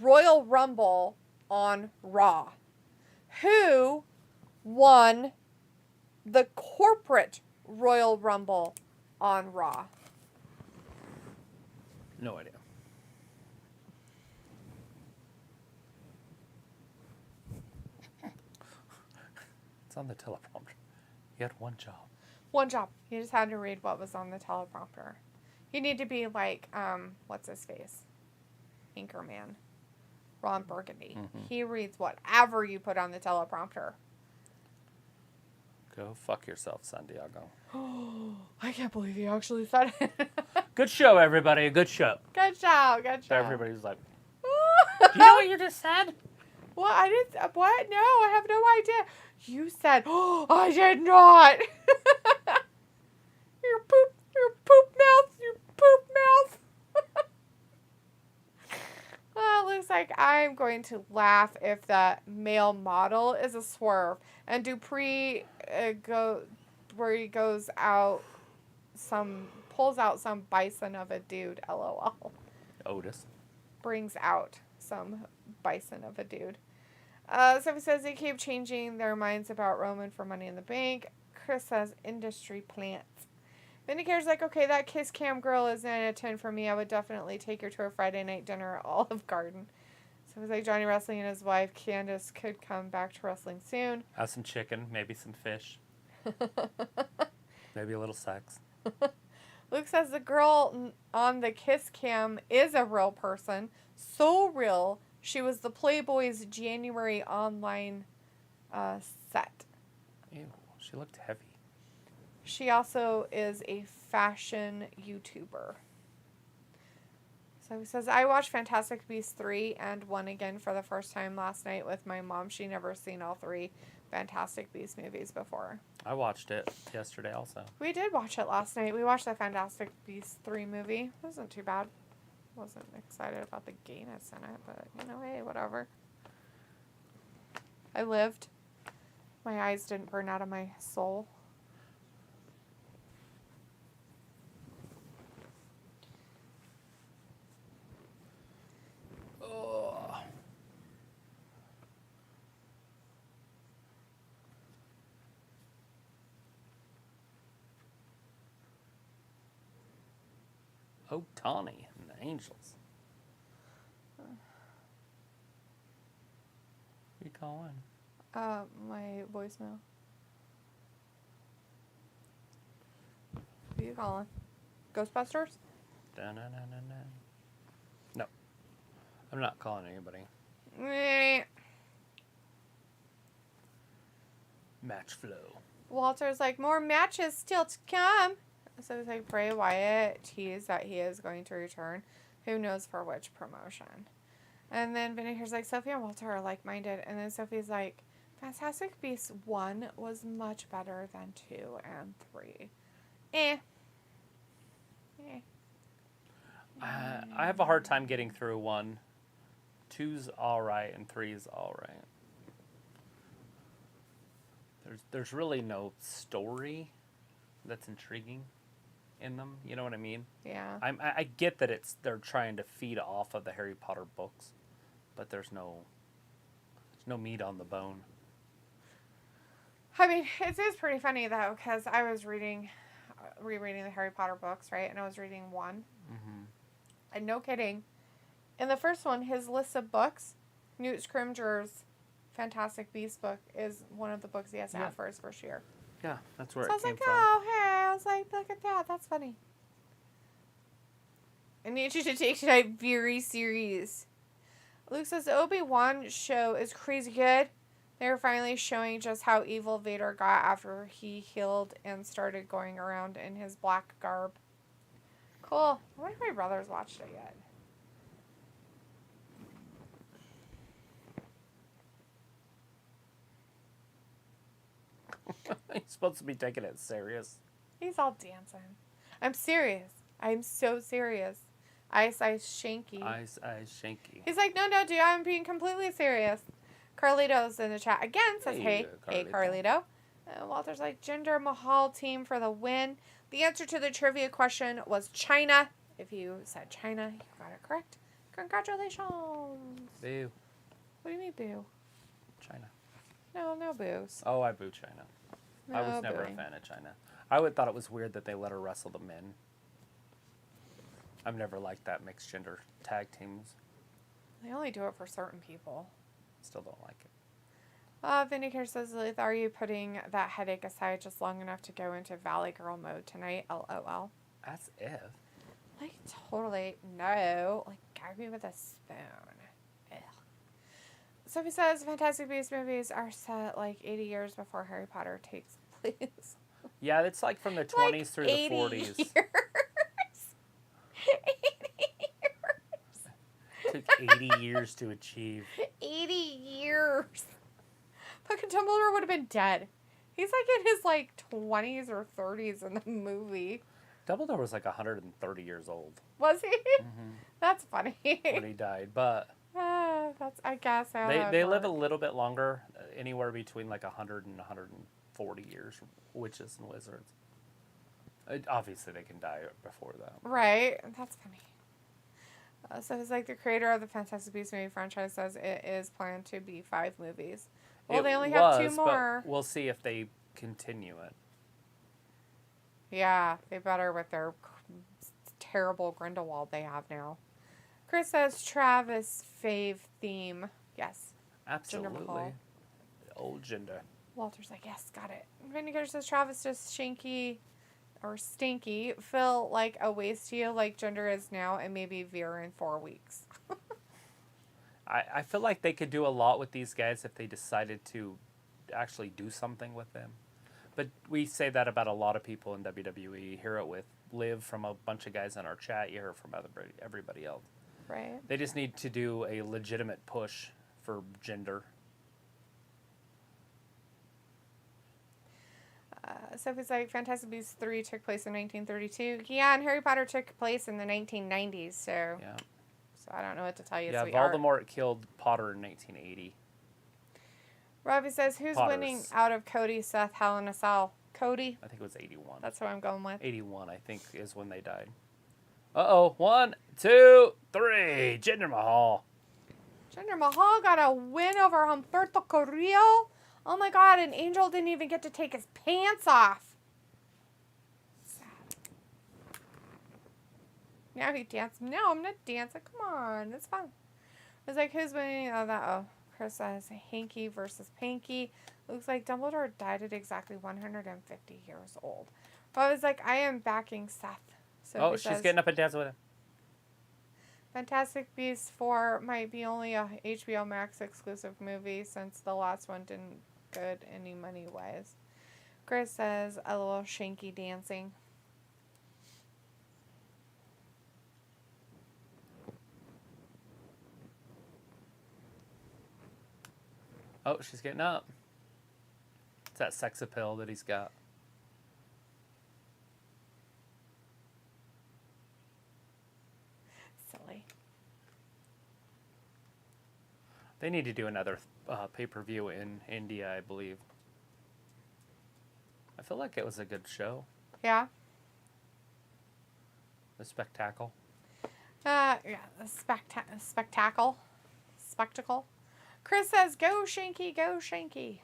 Royal Rumble on Raw? Who won the corporate Royal Rumble on Raw? No idea. It's on the teleprompter. You had one job. One job. You just had to read what was on the teleprompter. You need to be like, what's his face? Anchorman. Ron Burgundy. Mm-hmm. He reads whatever you put on the teleprompter. Go fuck yourself, Santiago. I can't believe you actually said it. Good show, everybody. A good show. Good job. Good So job. everybody's like, do you know what you just said? What? I didn't. What? No, I have no idea. You said, oh, I did not. Your poop mouth. Well, it looks like I'm going to laugh if that male model is a swerve. And Dupree where he goes out, pulls out some bison of a dude, LOL. Otis. Brings out some bison of a dude. So he says they keep changing their minds about Roman for Money in the Bank. Chris says industry plants. Vindicator's like, okay, that Kiss Cam girl is 9 out of 10 for me. I would definitely take her to a Friday night dinner at Olive Garden. So he's like, Johnny Wrestling and his wife, Candace, could come back to wrestling soon. Have some chicken, maybe some fish. Maybe a little sex. Luke says the girl on the Kiss Cam is a real person. So real, she was the Playboy's January online set. Ew, she looked heavy. She also is a fashion YouTuber. So So he says, I watched Fantastic Beasts 3 and 1 again for the first time last night with my mom. She never seen all 3 Fantastic Beasts movies before. I watched it yesterday also. We did watch it last night. We watched the Fantastic Beasts 3 movie. It wasn't too bad. Wasn't excited about the gayness in it, but, hey, whatever. I lived. My eyes didn't burn out of my soul. Oh, Tawny and the Angels. Who you calling? My voicemail. Who you calling? Ghostbusters? Da-na-na-na-na. No. I'm not calling anybody. Match flow. Walter's like, more matches still to come. So it's like, Bray Wyatt teased that he is going to return. Who knows for which promotion? And then Vinny like, Sophie and Walter are like-minded. And then Sophie's like, Fantastic Beasts 1 was much better than 2 and 3. I have a hard time getting through 1. 2's alright and 3's alright. There's really no story that's intriguing in them. You know what I mean? Yeah. I get that they're trying to feed off of the Harry Potter books, but there's no meat on the bone. I mean, it is pretty funny though, because I was rereading the Harry Potter books, right? And I was reading 1. Mm-hmm. And no kidding, in the first one, his list of books, Newt Scrimgeour's Fantastic Beasts book is one of the books he has to have for his first year. Yeah, that's where so it came from. Oh, hey. I was like, look at that. That's funny. I need you to take tonight very serious. Luke says the Obi-Wan show is crazy good. They're finally showing just how evil Vader got after he healed and started going around in his black garb. Cool. I wonder if my brother's watched it yet. He's supposed to be taking it serious. He's all dancing. I'm serious. I'm so serious. Ice Shanky. Ice Shanky. He's like, no, dude, I'm being completely serious. Carlito's in the chat again, says, hey Carlito. Walter's like, Jinder Mahal team for the win. The answer to the trivia question was China. If you said China, you got it correct. Congratulations. Boo. What do you mean boo? China. No boos. Oh, I boo China. No I was never booing. a fan of China. I would thought it was weird that they let her wrestle the men. I've never liked that mixed gender tag teams. They only do it for certain people. Still don't like it. Vindicator says, Lilith, are you putting that headache aside just long enough to go into Valley Girl mode tonight? LOL. As if. Like, totally. No. Like, gag me with a spoon. Ugh. Sophie says, Fantastic Beasts movies are set like 80 years before Harry Potter takes place. Yeah, it's like from the 20s like through the 40s. Years. 80 years. Took 80 years to achieve. 80 years. Fucking Dumbledore would have been dead. He's like in his like 20s or 30s in the movie. Dumbledore was like 130 years old. Was he? Mm-hmm. That's funny. When he died, but that's, I guess. they live a little bit longer, anywhere between like 100 and 140 years, witches and wizards. Obviously, they can die before that. Right. That's funny. So it's like the creator of the Fantastic Beasts movie franchise says it is planned to be 5 movies. Well, they only have 2 more. But we'll see if they continue it. Yeah, they better with their terrible Grindelwald they have now. Chris says Travis fave theme. Yes. Absolutely. Old gender. Walter's like, yes, got it. Vindicator says Travis just shanky or stinky feel like a waste to you like gender is now and maybe veer in 4 weeks. I feel like they could do a lot with these guys if they decided to actually do something with them. But we say that about a lot of people in WWE. You hear it with Liv from a bunch of guys in our chat. You hear it from everybody else. Right. They just need to do a legitimate push for gender. Sophie's like, Fantastic Beasts 3 took place in 1932. Yeah, and Harry Potter took place in the 1990s, so... Yeah. So I don't know what to tell you, Yeah, sweetheart. Voldemort killed Potter in 1980. Robbie says, who's winning out of Cody, Seth, Hell in a Cell? Cody? I think it was 81. That's what I'm going with. 81, I think, is when they died. Uh-oh. 1, 2, 3. Jinder Mahal. Jinder Mahal got a win over Humberto Carrillo. Oh my God, and Angel didn't even get to take his pants off. Sad. Now he danced. No, I'm not dancing. Come on, it's fun. I was like, who's winning? Oh, Chris says Hanky versus Pinky. Looks like Dumbledore died at exactly 150 years old. But I was like, I am backing Seth. So she's getting up and dancing with him. Fantastic Beasts 4 might be only a HBO Max exclusive movie since the last one didn't good any money-wise. Chris says a little shanky dancing. Oh, she's getting up. It's that sex appeal that he's got. Silly. They need to do another pay-per-view in India, I believe. I feel like it was a good show. Yeah? The spectacle. Yeah, the spectacle. Spectacle. Chris says, go Shanky, go Shanky.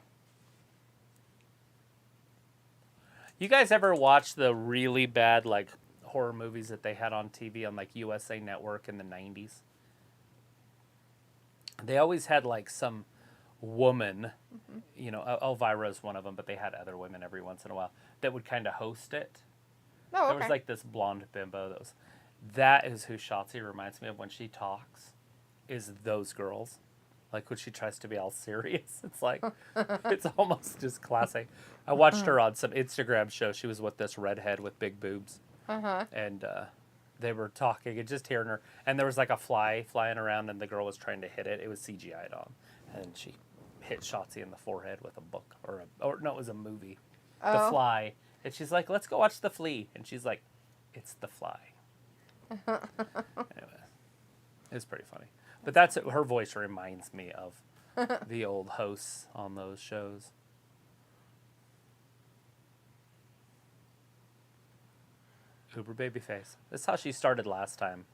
You guys ever watch the really bad, like, horror movies that they had on TV on, like, USA Network in the 90s? They always had, like, some woman, you know, Elvira's one of them, but they had other women every once in a while that would kind of host it. Oh, okay. There was, like, this blonde bimbo that is who Shotzi reminds me of when she talks, is those girls. Like, when she tries to be all serious, it's like, it's almost just classic. I watched her on some Instagram show. She was with this redhead with big boobs. And they were talking and just hearing her. And there was like a fly flying around, and the girl was trying to hit it. It was CGI'd on. And she hit Shotzi in the forehead with a book. Or no, it was a movie. Oh. The Fly. And she's like, let's go watch The Flea. And she's like, it's The Fly. Anyway, it was pretty funny. But her voice reminds me of the old hosts on those shows. Uber Babyface. That's how she started last time.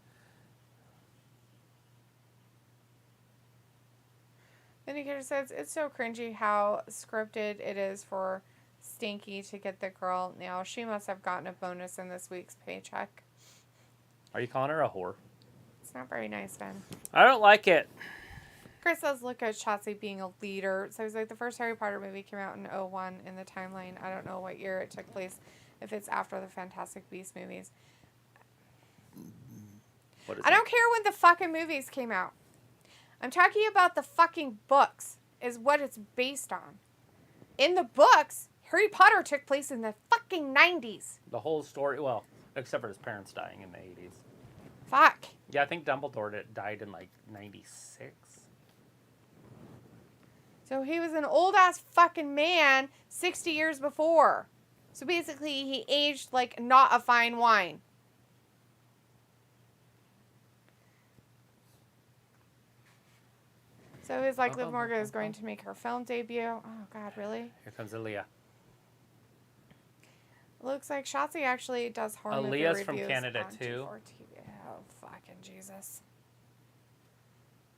Vindicator says, it's so cringy how scripted it is for Stinky to get the girl now. She must have gotten a bonus in this week's paycheck. Are you calling her a whore? It's not very nice, Ben. I don't like it. Chris says, look at Shotzi being a leader. So he's like, the first Harry Potter movie came out in 2001 in the timeline. I don't know what year it took place, if it's after the Fantastic Beasts movies. I don't care when the fucking movies came out. I'm talking about the fucking books, is what it's based on. In the books, Harry Potter took place in the fucking 90s. The whole story, well, except for his parents dying in the 80s. Fuck. Yeah, I think Dumbledore died in like 96. So he was an old-ass fucking man 60 years before. So basically, he aged like not a fine wine. So it's like Liv Morgan is going to make her film debut. Oh, God, really? Here comes Aaliyah. Looks like Shotzi actually does horror movie Aaliyah's reviews from Canada, too. Oh, fucking Jesus.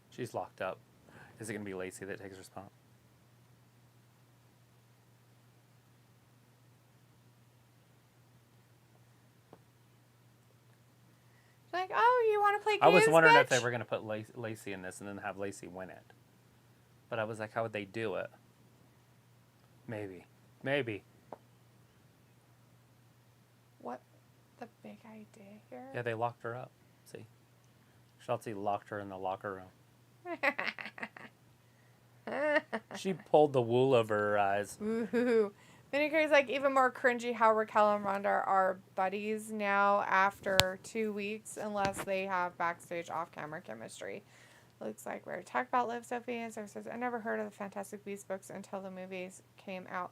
She's locked up. Is it going to be Lacey that takes her spot? Like, oh, you want to play games, I was wondering bitch? if they were going to put Lacey in this and then have Lacey win it. But I was like, how would they do it? Maybe. What the big idea here? Yeah, they locked her up. See? Shotzi locked her in the locker room. She pulled the wool over her eyes. Ooh, Vindicator's like, even more cringy how Raquel and Ronda are buddies now after 2 weeks, unless they have backstage off-camera chemistry. Looks like we're talking about Liv, Sophie, and Sophie says, I never heard of the Fantastic Beasts books until the movies came out.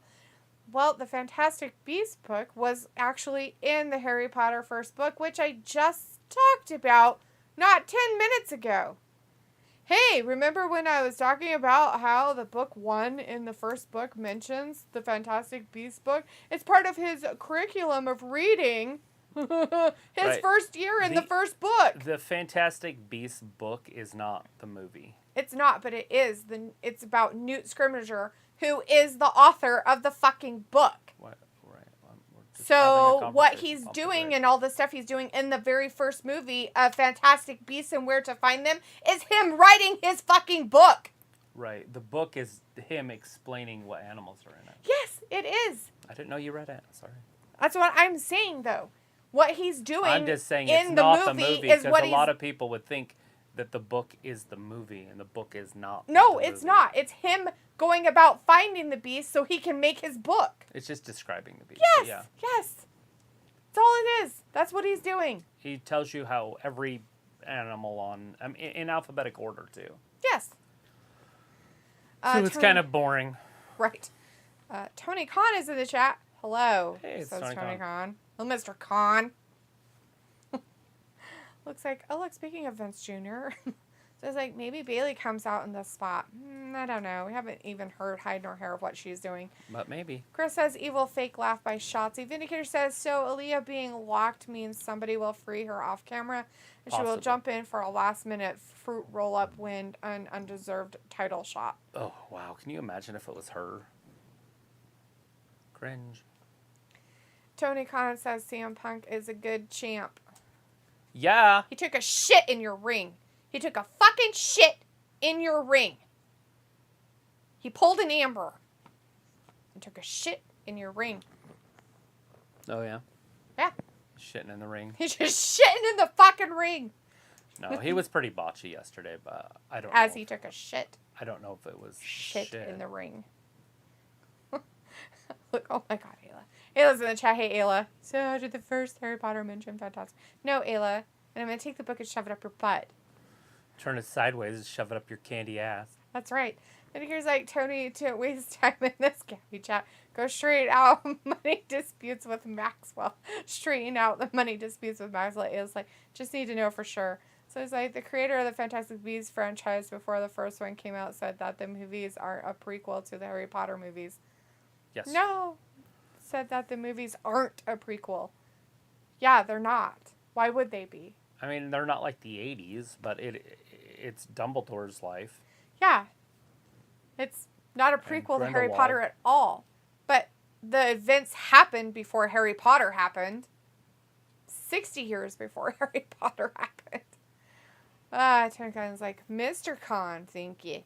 Well, the Fantastic Beasts book was actually in the Harry Potter first book, which I just talked about not 10 minutes ago. Hey, remember when I was talking about how the book 1 in the first book mentions the Fantastic Beasts book? It's part of his curriculum of reading his first year in the first book. The Fantastic Beasts book is not the movie. It's not, but it is. It's about Newt Scrimgeour, who is the author of the fucking book. What? Right. So what he's doing and all the stuff he's doing in the very first movie of Fantastic Beasts and Where to Find Them is him writing his fucking book. Right. The book is him explaining what animals are in it. Yes, it is. I didn't know you read it. Sorry. That's what I'm saying, though. What he's doing I'm just saying in it's the not movie the movie is because what a lot of people would think that the book is the movie and the book is not. No, it's not. It's him going about finding the beast so he can make his book. It's just describing the beast. Yes, Yeah. yes. That's all it is. That's what he's doing. He tells you how every animal in alphabetic order too. Yes. So it's kind of boring. Right. Tony Khan is in the chat. Hello. Hey, it's says Tony Khan. Hello, Mr. Khan. Looks like, look, speaking of Vince Jr., so it's like maybe Bayley comes out in this spot. I don't know. We haven't even heard hide nor hair of what she's doing. But maybe. Chris says evil fake laugh by Shotzi. Vindicator says, so Aaliyah being locked means somebody will free her off camera and she will jump in for a last minute fruit roll up win an undeserved title shot. Oh, wow. Can you imagine if it was her? Cringe. Tony Khan says CM Punk is a good champ. Yeah. He took a shit in your ring. He took a fucking shit in your ring. He pulled an Amber and took a shit in your ring. Oh, yeah? Yeah. Shitting in the ring. He's just shitting in the fucking ring. No, he was pretty botchy yesterday, but I don't know. As he took a shit. I don't know if it was shit in the ring. Look, oh my god, Ayla. Ayla's in the chat. Hey, Ayla. So, did the first Harry Potter mention fantastic? No, Ayla. And I'm going to take the book and shove it up your butt. Turn it sideways and shove it up your candy ass. That's right. And here's like, Tony, to waste time in this Gabby chat, go straight out money disputes with Maxwell. Straighten out the money disputes with Maxwell. It's like, just need to know for sure. So it's like, the creator of the Fantastic Beasts franchise before the first one came out said that the movies are a prequel to the Harry Potter movies. Yes. No. Said that the movies aren't a prequel. Yeah, they're not. Why would they be? I mean, they're not like the 80s, but it's Dumbledore's life. Yeah. It's not a prequel to Harry Potter at all. But the events happened before Harry Potter happened. 60 years before Harry Potter happened. Tony Khan's like, Mr. Khan, thank you.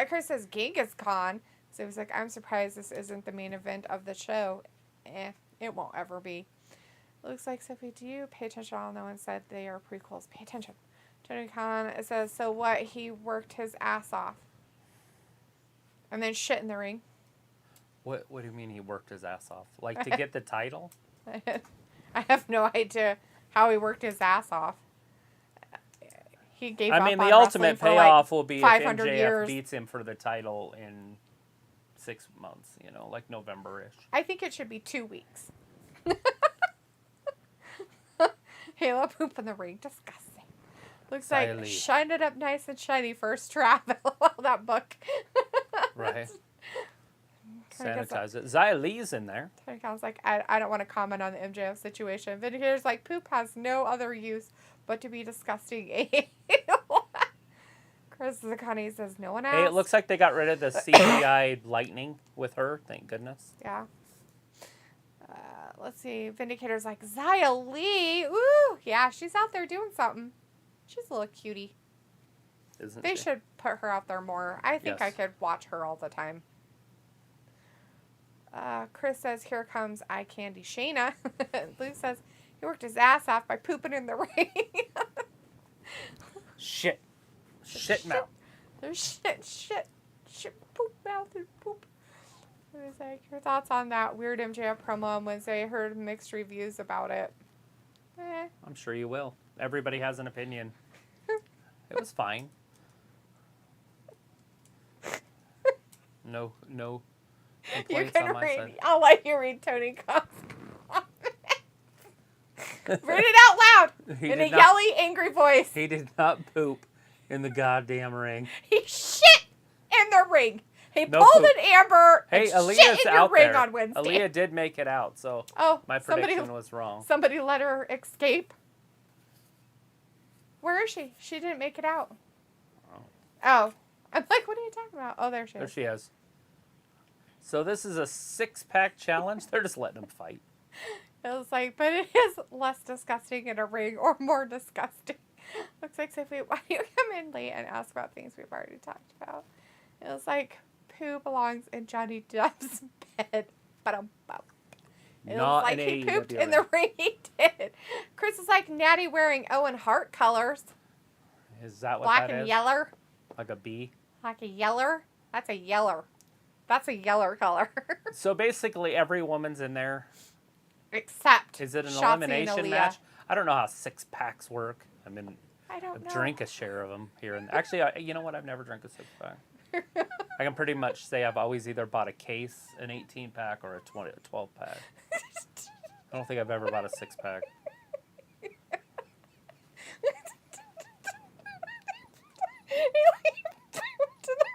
Chris says Genghis Khan. So he was like, I'm surprised this isn't the main event of the show. It won't ever be. Looks like, Sophie, do you pay attention? All no one said they are prequels. Pay attention. Tony Khan says, so what? He worked his ass off. And then shit in the ring. What do you mean he worked his ass off? Like to get the title? I have no idea how he worked his ass off. He gave up on the ultimate payoff will be if 500 MJF years. beats him for the title in 6 months, like November-ish. I think it should be 2 weeks. Halo poop in the ring. Disgusting. Looks like shine it up nice and shiny first travel. That book. Right. Sanitize it. Xia Li's in there. Tony Khan's like, I don't want to comment on the MJF situation. Vindicator's like, poop has no other use but to be disgusting. Chris Zaccani says, no one asked. Hey, it looks like they got rid of the CGI lightning with her. Thank goodness. Yeah. Let's see. Vindicator's like, Xia Li. Ooh. Yeah, she's out there doing something. She's a little cutie. Isn't they she? should put her out there more. I think I could watch her all the time. Chris says, here comes eye candy Shayna. Luke says, he worked his ass off by pooping in the ring. Shit mouth. There's shit, poop mouth and poop. It was like, your thoughts on that weird MJF promo on Wednesday? I heard mixed reviews about it. I'm sure you will. Everybody has an opinion. It was fine. No complaints on my side. I'll let you read Tony Khan's comment. Read it out loud in a yelly, angry voice. He did not poop in the goddamn ring. He shit in the ring. He pulled an Amber and shit in your ring on Wednesday. Aaliyah did make it out, so my prediction was wrong. Somebody let her escape. Where is she? She didn't make it out. Oh. I'm like, what are you talking about? Oh, there she is. There she is. So this is a 6-pack challenge. They're just letting them fight. It was like, but it is less disgusting in a ring or more disgusting. Looks like, Sophie, why do you come in late and ask about things we've already talked about? It was like, poo belongs in Johnny Depp's bed. It was like he pooped in the ring. He did. Chris is like, Natty wearing Owen Hart colors. Is that what Black that and is? yeller. Like a bee? Like a yeller? That's a yeller. That's a yeller color. So basically every woman's in there. Except Is it an Shotzi elimination match? I don't know how 6-packs work. I mean, I don't know. Drink a share of them here. And actually, you know what? I've never drank a 6-pack. I can pretty much say I've always either bought a case, an 18-pack, or a 12-pack. I don't think I've ever bought a 6-pack.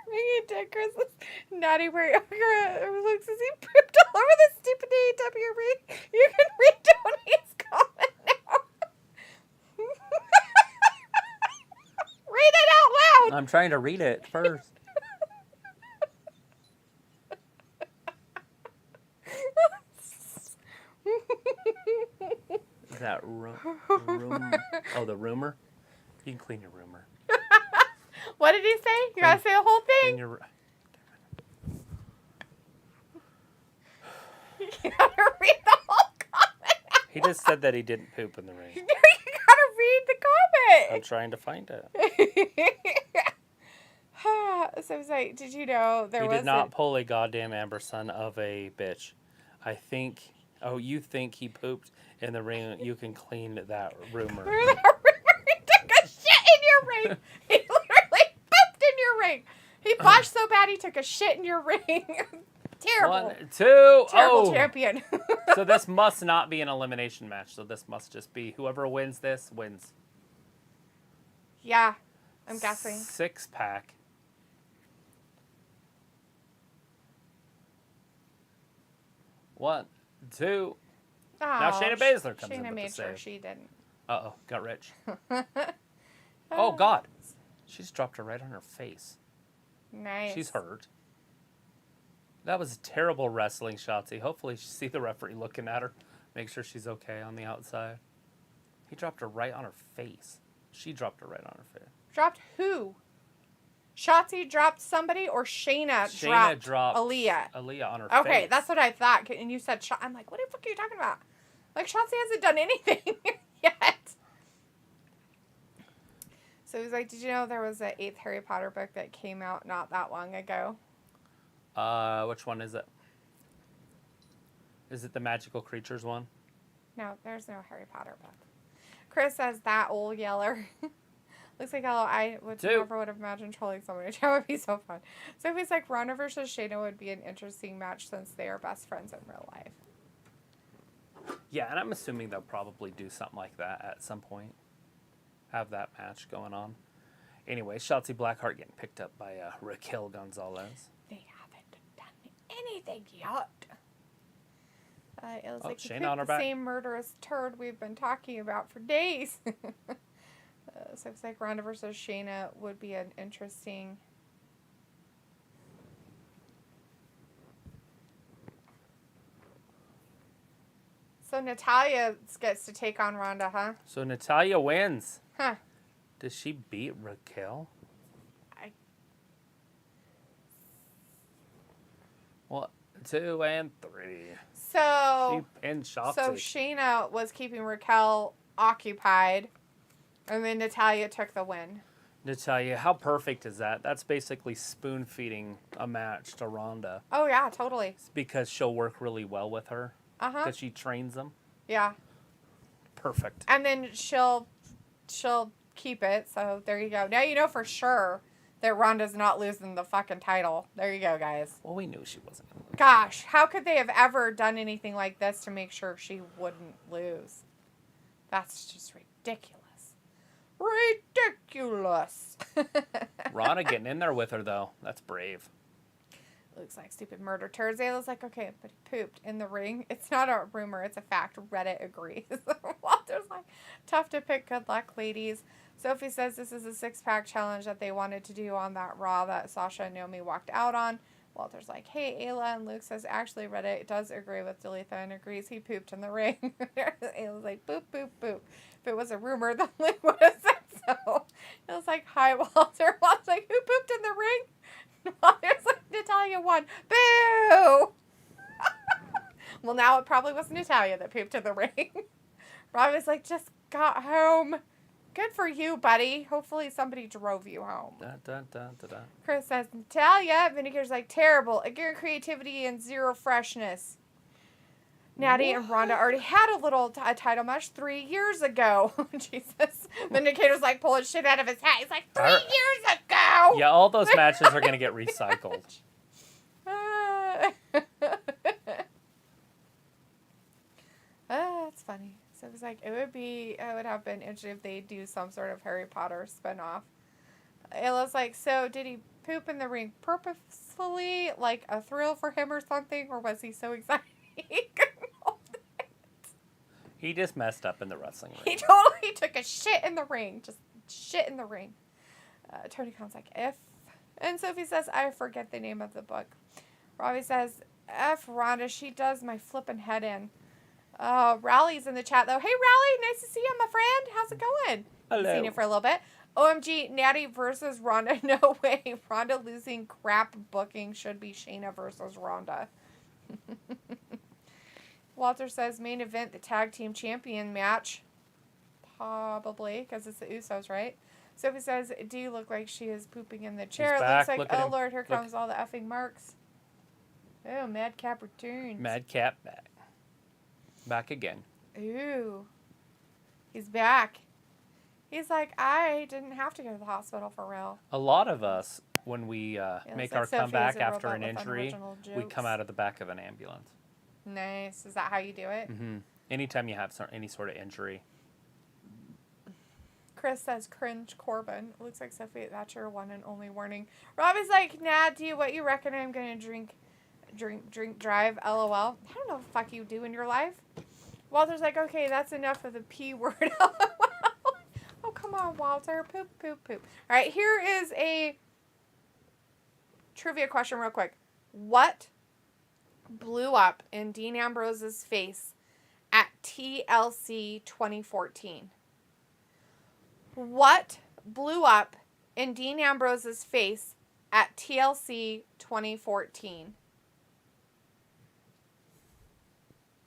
He did Chris's Natty where looks as he pooped all over the stupid AEW ring. You can read Tony's comment now. Read it out loud. I'm trying to read it first. Is that room? Oh, the rumor? You can clean your rumor. What did he say? You gotta say the whole thing. You gotta read the whole comment. He just said that he didn't poop in the ring. You gotta read the comment. I'm trying to find it. So I was like, did you know there was... He did not pull a goddamn Amber son of a bitch. I think... Oh, you think he pooped in the ring? You can clean that rumor. He took a shit in your ring. He literally pooped in your ring. He botched so bad he took a shit in your ring. Terrible. 1, 2, Terrible champion. So this must not be an elimination match. So this must just be whoever wins this wins. Yeah, I'm guessing. 6-pack. One, two. Oh, now Shayna Baszler comes in Shayna with made the sure save. she didn't. Uh-oh, got rich. Oh, God. She just dropped her right on her face. Nice. She's hurt. That was terrible wrestling, Shotzi. Hopefully she see the referee looking at her. Make sure she's okay on the outside. He dropped her right on her face. She dropped her right on her face. Dropped who? Shotzi dropped somebody or Shayna dropped Aaliyah? Aaliyah on her face. Okay, that's what I thought. And you said I'm like, what the fuck are you talking about? Like, Shotzi hasn't done anything yet. So he was like, did you know there was an 8th Harry Potter book that came out not that long ago? Which one is it? Is it the Magical Creatures one? No, there's no Harry Potter book. Chris says that old yeller. Looks like I never would have imagined trolling somebody. That would be so fun. So he's like, Ronda versus Shayna would be an interesting match since they are best friends in real life. Yeah, and I'm assuming they'll probably do something like that at some point. Have that match going on. Anyway, Shotzi Blackheart getting picked up by Raquel Gonzalez. They haven't done anything yet. It was like Shayna on her the back. same murderous turd we've been talking about for days. So it's like Ronda versus Shayna would be an interesting... So Natalya gets to take on Ronda, huh? So Natalya wins. Huh. Does she beat Raquel? 1, 2, and 3. So Shotzi. So Shayna was keeping Raquel occupied, and then Natalya took the win. Natalia, how perfect is that? That's basically spoon feeding a match to Ronda. Oh, yeah, totally. It's because she'll work really well with her. Uh-huh. Because she trains them. Yeah. Perfect. And then she'll keep it, so there you go. Now you know for sure that Ronda's not losing the fucking title. There you go, guys. Well, we knew she wasn't going to lose. Gosh, how could they have ever done anything like this to make sure she wouldn't lose? That's just ridiculous. Ridiculous. Ronda getting in there with her, though. That's brave. Looks like stupid murder turds. Ayla's like, okay, but he pooped in the ring. It's not a rumor, it's a fact. Reddit agrees. Walter's like, tough to pick. Good luck, ladies. Sophie says this is a 6-pack challenge that they wanted to do on that Raw that Sasha and Naomi walked out on. Walter's like, hey, Ayla. And Luke says, actually, Reddit does agree with Dalitha and agrees he pooped in the ring. Ayla's like, boop, boop, boop. If it was a rumor, then Luke would have said so. It was like, hi, Walter. Walter's like, who pooped in the ring? Walter's like, Natalia won. Boo! Well, now it probably was Natalia that pooped in the ring. Robbie's like, just got home. Good for you, buddy. Hopefully somebody drove you home. Dun, dun, dun, dun, dun. Chris says, Natalia. Vinegar's like, terrible. Again, creativity and zero freshness. Natty and Ronda already had a title match 3 years ago. Jesus. Vindicator's like pulling shit out of his hat. He's like, 3 years ago! Yeah, all those matches are going to get recycled. That's funny. So it was like, it would have been interesting if they do some sort of Harry Potter spinoff. Ayla's like, so did he poop in the ring purposefully, like a thrill for him or something, or was he so excited he couldn't hold it? He just messed up in the wrestling ring. He totally took a shit in the ring. Just shit in the ring. Tony Khan's like, F. And Sophie says, I forget the name of the book. Robbie says, F Rhonda, she does my flippin' head in. Rally's in the chat, though. Hey, Rally, nice to see you, my friend. How's it going? Hello. Seen you for a little bit. OMG, Natty versus Ronda. No way. Ronda losing crap booking should be Shayna versus Ronda. Walter says, main event, the tag team champion match. Probably, because it's the Usos, right? Sophie says, do you look like she is pooping in the chair? It looks like, oh, Lord, here comes all the effing marks. Oh, Madcap returns. Madcap back. Back again. Ooh. He's back. He's like, I didn't have to go to the hospital for real. A lot of us, when we make our Sophie comeback is a after robot an with injury, unoriginal we jokes. come out of the back of an ambulance. Nice. Is that how you do it? Mm-hmm. Anytime you have any sort of injury. Chris says, cringe Corbin. It looks like Sophie, that's your one and only warning. Robbie's like, nah, do you what you reckon I'm going to drink, drive, LOL. I don't know what the fuck you do in your life. Walter's like, okay, that's enough of the P word, LOL. Oh, come on, Walter. Poop, poop, poop. All right, here is a trivia question real quick. What blew up in Dean Ambrose's face at TLC 2014? What blew up in Dean Ambrose's face at TLC 2014?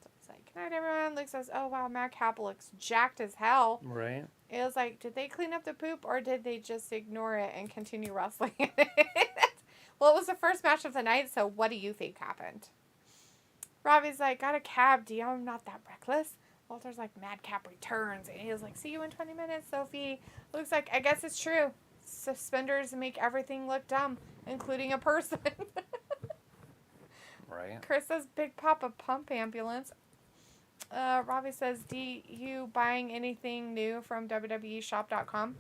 So it's like, good night, everyone. Luke says, oh, wow, Madcap looks jacked as hell. Right. It was like, did they clean up the poop or did they just ignore it and continue wrestling? Well, it was the first match of the night, so what do you think happened? Robbie's like, got a cab, Dio, I'm not that reckless. Walter's like, Madcap returns. And he was like, see you in 20 minutes, Sophie. Looks like, I guess it's true. Suspenders make everything look dumb, including a person. Right. Chris says, Big Papa Pump Ambulance. Robbie says, D, you buying anything new from WWEshop.com?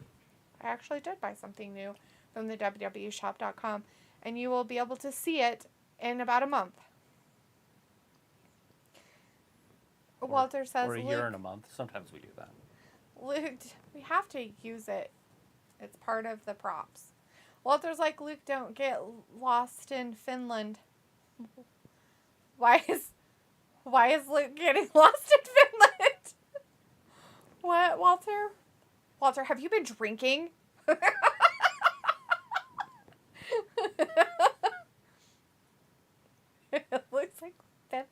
I actually did buy something new from the WWEshop.com. And you will be able to see it in about a month. Walter says, or a year and a month. Sometimes we do that. Luke, we have to use it. It's part of the props. Walter's like, Luke, don't get lost in Finland. Why is Luke getting lost in Finland? What, Walter? Walter, have you been drinking? It looks like Finland?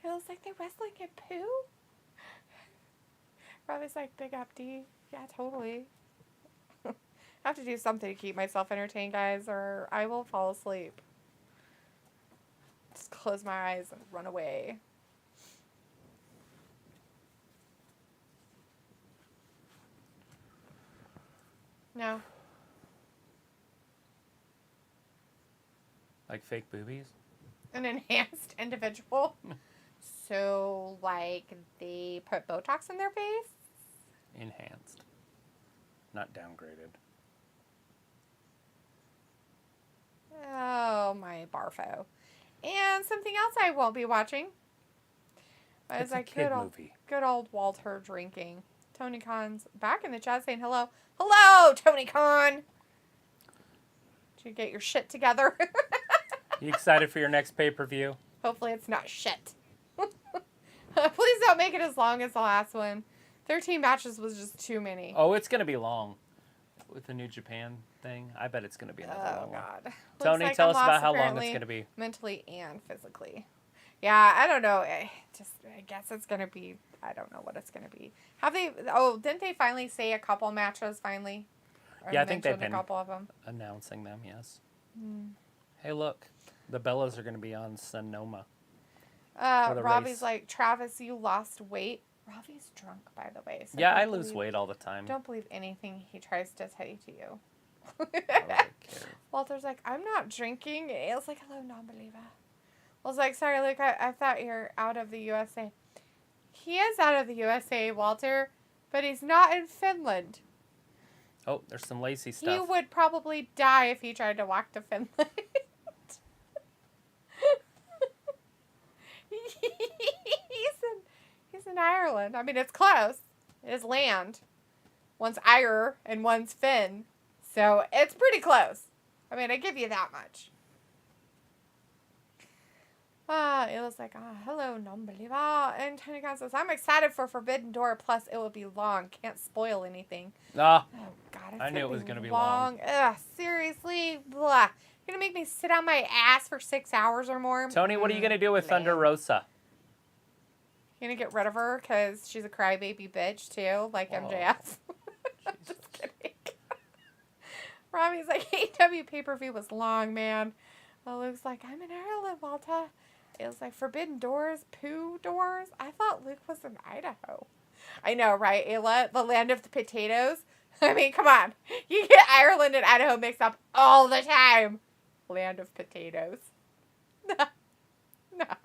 It looks like they're wrestling in poo? Robbie's like, big up, D. Yeah, totally. I have to do something to keep myself entertained, guys, or I will fall asleep. Just close my eyes and run away. No. Like fake boobies? An enhanced individual. So, like, they put Botox in their face? Enhanced. Not downgraded. Oh, my barfo. And something else I won't be watching. It's a kid movie. Good old Walter drinking. Tony Khan's back in the chat saying hello. Hello, Tony Khan! Did you get your shit together? You excited for your next pay-per-view? Hopefully it's not shit. Please don't make it as long as the last one. 13 matches was just too many. Oh, it's going to be long. With the New Japan thing, I bet it's going to be another long one. God. Tony, Like tell I'm us about lost how long it's apparently going to be. Mentally and physically. Yeah, I don't know. I guess it's going to be, I don't know what it's going to be. Didn't they finally say a couple matches finally? Or Yeah, I think they've mention been a couple of them. announcing them, yes. Hey, look. The Bellas are going to be on Sonoma. the Robbie's race. like, Travis, you lost weight. Robbie's drunk, by the way. So Yeah, I lose weight all the time. Don't believe anything he tries to say to you. I don't care. Walter's like, I'm not drinking. It's like, hello, non-believer. I was like, sorry, Luke, I thought you're out of the USA. He is out of the USA, Walter, but he's not in Finland. Oh, there's some Lacey stuff. He would probably die if he tried to walk to Finland. He's in Ireland. I mean, it's close. It is land. One's Ire and one's Finn. So it's pretty close. I mean, I give you that much. It was like, hello, non-believer. And Tony Khan says, I'm excited for Forbidden Door. Plus, it will be long. Can't spoil anything. Ah, Oh, God. I knew it was going to be long. Ugh, seriously? Blah. You're going to make me sit on my ass for 6 hours or more? Tony, what are you going to do with Thunder Rosa? You're going to get rid of her because she's a crybaby bitch, too, like MJF. Just kidding. Robbie's like, AEW pay-per-view was long, man. Well, Luke's like, I'm in Ireland, Walter. It was like Forbidden Doors, Pooh Doors. I thought Luke was in Idaho. I know, right, Ayla? The land of the potatoes. I mean, come on. You get Ireland and Idaho mixed up all the time. Land of potatoes. No.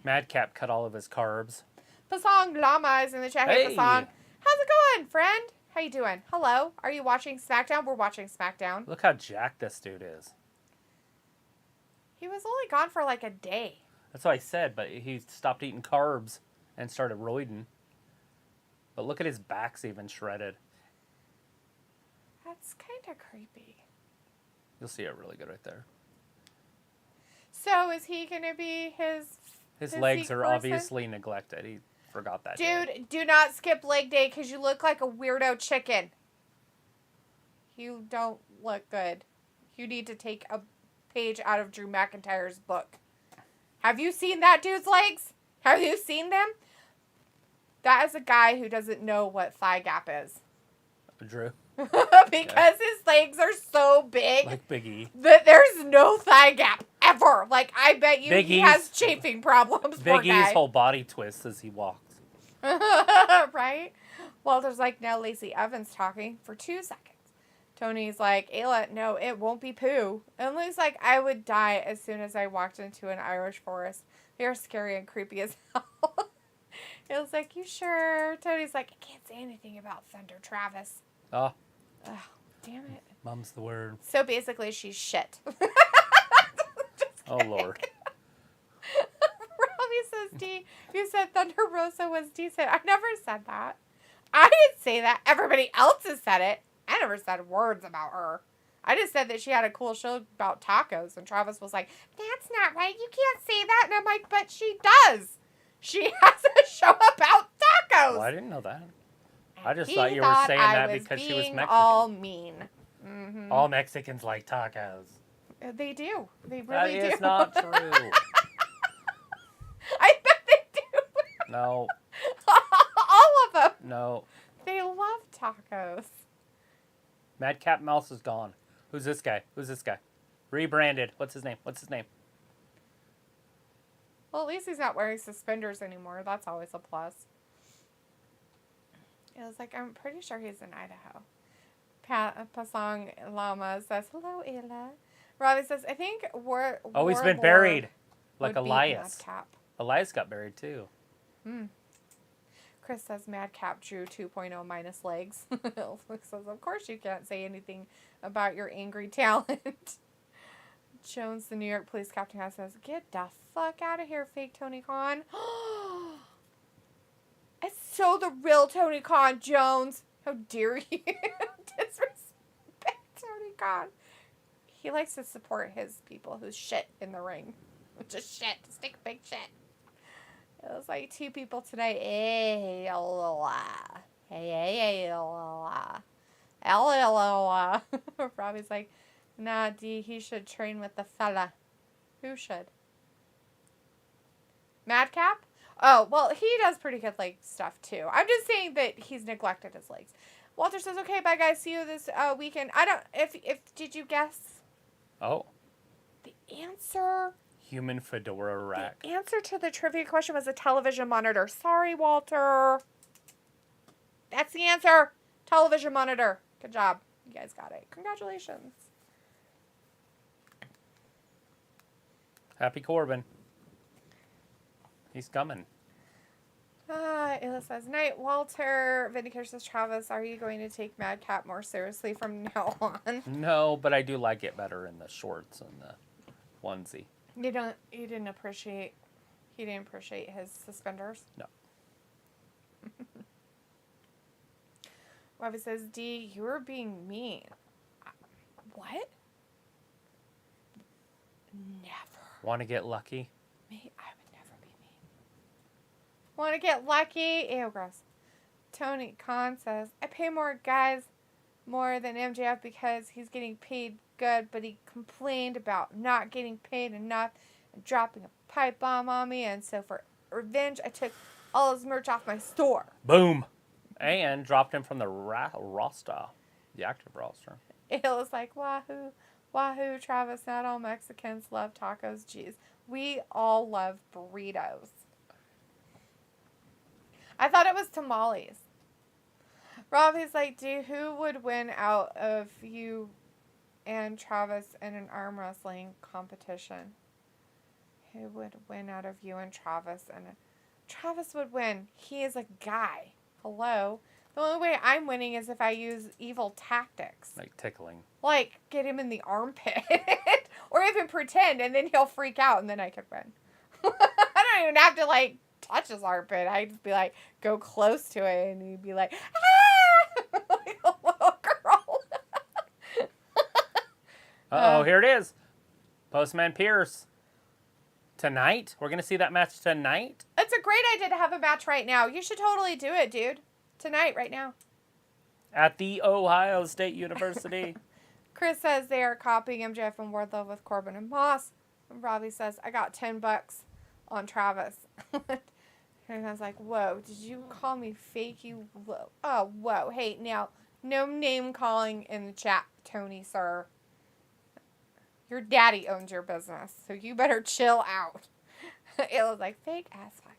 Madcap cut all of his carbs. Pasong Lama is in the chat. Hey, Pasong. How's it going, friend? How you doing? Hello. Are you watching SmackDown? We're watching SmackDown. Look how jacked this dude is. He was only gone for like a day. That's what I said, but he stopped eating carbs and started roiding. But look at his back's even shredded. That's kind of creepy. You'll see it really good right there. So is he going to be His legs are obviously neglected. He forgot that. Dude, do not skip leg day because you look like a weirdo chicken. You don't look good. You need to take a page out of Drew McIntyre's book. Have you seen that dude's legs? Have you seen them? That is a guy who doesn't know what thigh gap is. Drew? Because his legs are so big. Like Big E. That there's no thigh gap ever. Like, I bet you Big he E's, has chafing problems. Big E's whole body twists as he walks. Right? Walter's like, now Lacey Evans talking for 2 seconds. Tony's like, Ayla, no, it won't be poo. And Lou's like, I would die as soon as I walked into an Irish forest. They are scary and creepy as hell. It was like, you sure? Tony's like, I can't say anything about Thunder Travis. Oh. Ugh, damn it. Mum's the word. So basically, she's shit. Oh, Lord. Robbie says, D, you said Thunder Rosa was decent. I never said that. I didn't say that. Everybody else has said it. I never said words about her. I just said that she had a cool show about tacos. And Travis was like, that's not right. You can't say that. And I'm like, but she does. She has a show about tacos. Well, I didn't know that. I just He thought you were saying that because she was being Mexican. all mean. Mm-hmm. All Mexicans like tacos. They do. They really do. That is not true. I bet they do. No. All of them. No. They love tacos. Madcap Mouse is gone. Who's this guy? Rebranded. What's his name? Well, at least he's not wearing suspenders anymore. That's always a plus. It was like, I'm pretty sure he's in Idaho. Pasong Lama says, hello, Ayla. Robbie says, I think he's been buried. Like would be Elias. Madcap. Elias got buried too. Chris says Madcap Drew 2.0 minus legs. Luke says, of course you can't say anything about your angry talent. Jones, the New York police captain, says, get the fuck out of here, fake Tony Khan. It's so the real Tony Khan, Jones. How dare you disrespect Tony Khan. He likes to support his people who's shit in the ring. Just shit. Stick big shit. It was like two people tonight. Hey, Robbie's like, nah, D, he should train with the fella. Who should? Madcap? Oh, well, he does pretty good leg stuff, too. I'm just saying that he's neglected his legs. Walter says, okay, bye, guys. See you this weekend. Did you guess? Oh. The answer... Human fedora rack. The answer to the trivia question was a television monitor. Sorry, Walter. That's the answer. Television monitor. Good job. You guys got it. Congratulations. Happy Corbin. He's coming. Ayla says, night, Walter. Vindicator says, Travis, are you going to take Madcap more seriously from now on? No, but I do like it better in the shorts and the onesie. He didn't appreciate his suspenders? No. Robbie says, D, you were being mean. What? Never. Want to get lucky? Me? I would never be mean. Want to get lucky? Ew, gross. Tony Khan says, I pay more guys more than MJF because he's getting paid good, but he complained about not getting paid enough and dropping a pipe bomb on me, and so for revenge, I took all his merch off my store. Boom. And dropped him from the roster, the active roster. It was like, wahoo, Travis, not all Mexicans love tacos. Jeez. We all love burritos. I thought it was tamales. Robbie's like, dude, who would win out of you and Travis in an arm wrestling competition? Who would win out of you and Travis? Travis would win. He is a guy. Hello? The only way I'm winning is if I use evil tactics. Like tickling. Like, get him in the armpit. Or even pretend, and then he'll freak out, and then I could win. I don't even have to, like, touch his armpit. I'd just be like, go close to it, and he'd be like, ah! Like a little girl. Uh-oh, here it is. Postman Pierce. Tonight? We're going to see that match tonight? It's a great idea to have a match right now. You should totally do it, dude. Tonight, right now. At the Ohio State University. Chris says they are copying MJF and Wardlow with Corbin and Moss. And Robbie says, I got $10 on Travis. And I was like, whoa, did you call me fake, you? Whoa. Oh, whoa. Hey, now, no name calling in the chat, Tony, sir. Your daddy owns your business, so you better chill out. It was like, fake ass fuck.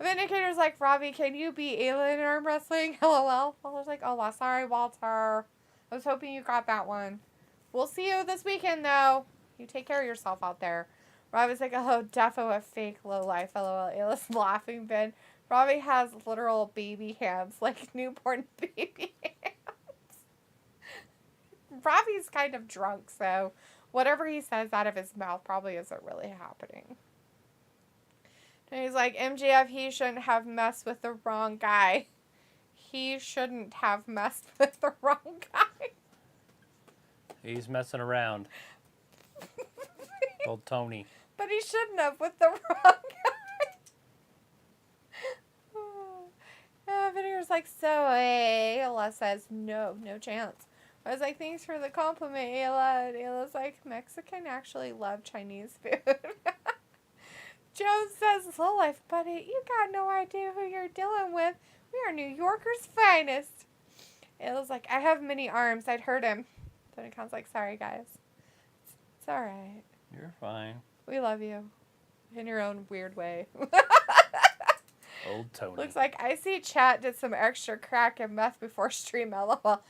Vindicator's like, Robbie, can you be Ayla in arm wrestling? LOL. Walter's like, oh, well, sorry, Walter. I was hoping you got that one. We'll see you this weekend, though. You take care of yourself out there. Robbie's like, oh, defo a fake low life. LOL. Ayla's laughing, Ben. Robbie has literal baby hands, like newborn baby hands. Robbie's kind of drunk, so whatever he says out of his mouth probably isn't really happening. And he's like, MJF, he shouldn't have messed with the wrong guy. He shouldn't have messed with the wrong guy. He's messing around. Old Tony. But he shouldn't have with the wrong guy. Vinegar's like, so Ayla says, no chance. I was like, thanks for the compliment, Ayla. And Ayla's like, Mexican actually love Chinese food. Joe says, slow life, buddy, you got no idea who you're dealing with. We are New Yorker's finest. It was like, I have many arms. I'd hurt him. Tony Khan's like, sorry, guys. It's all right. You're fine. We love you. In your own weird way. Old Tony. Looks like I see chat did some extra crack and meth before stream, LOL.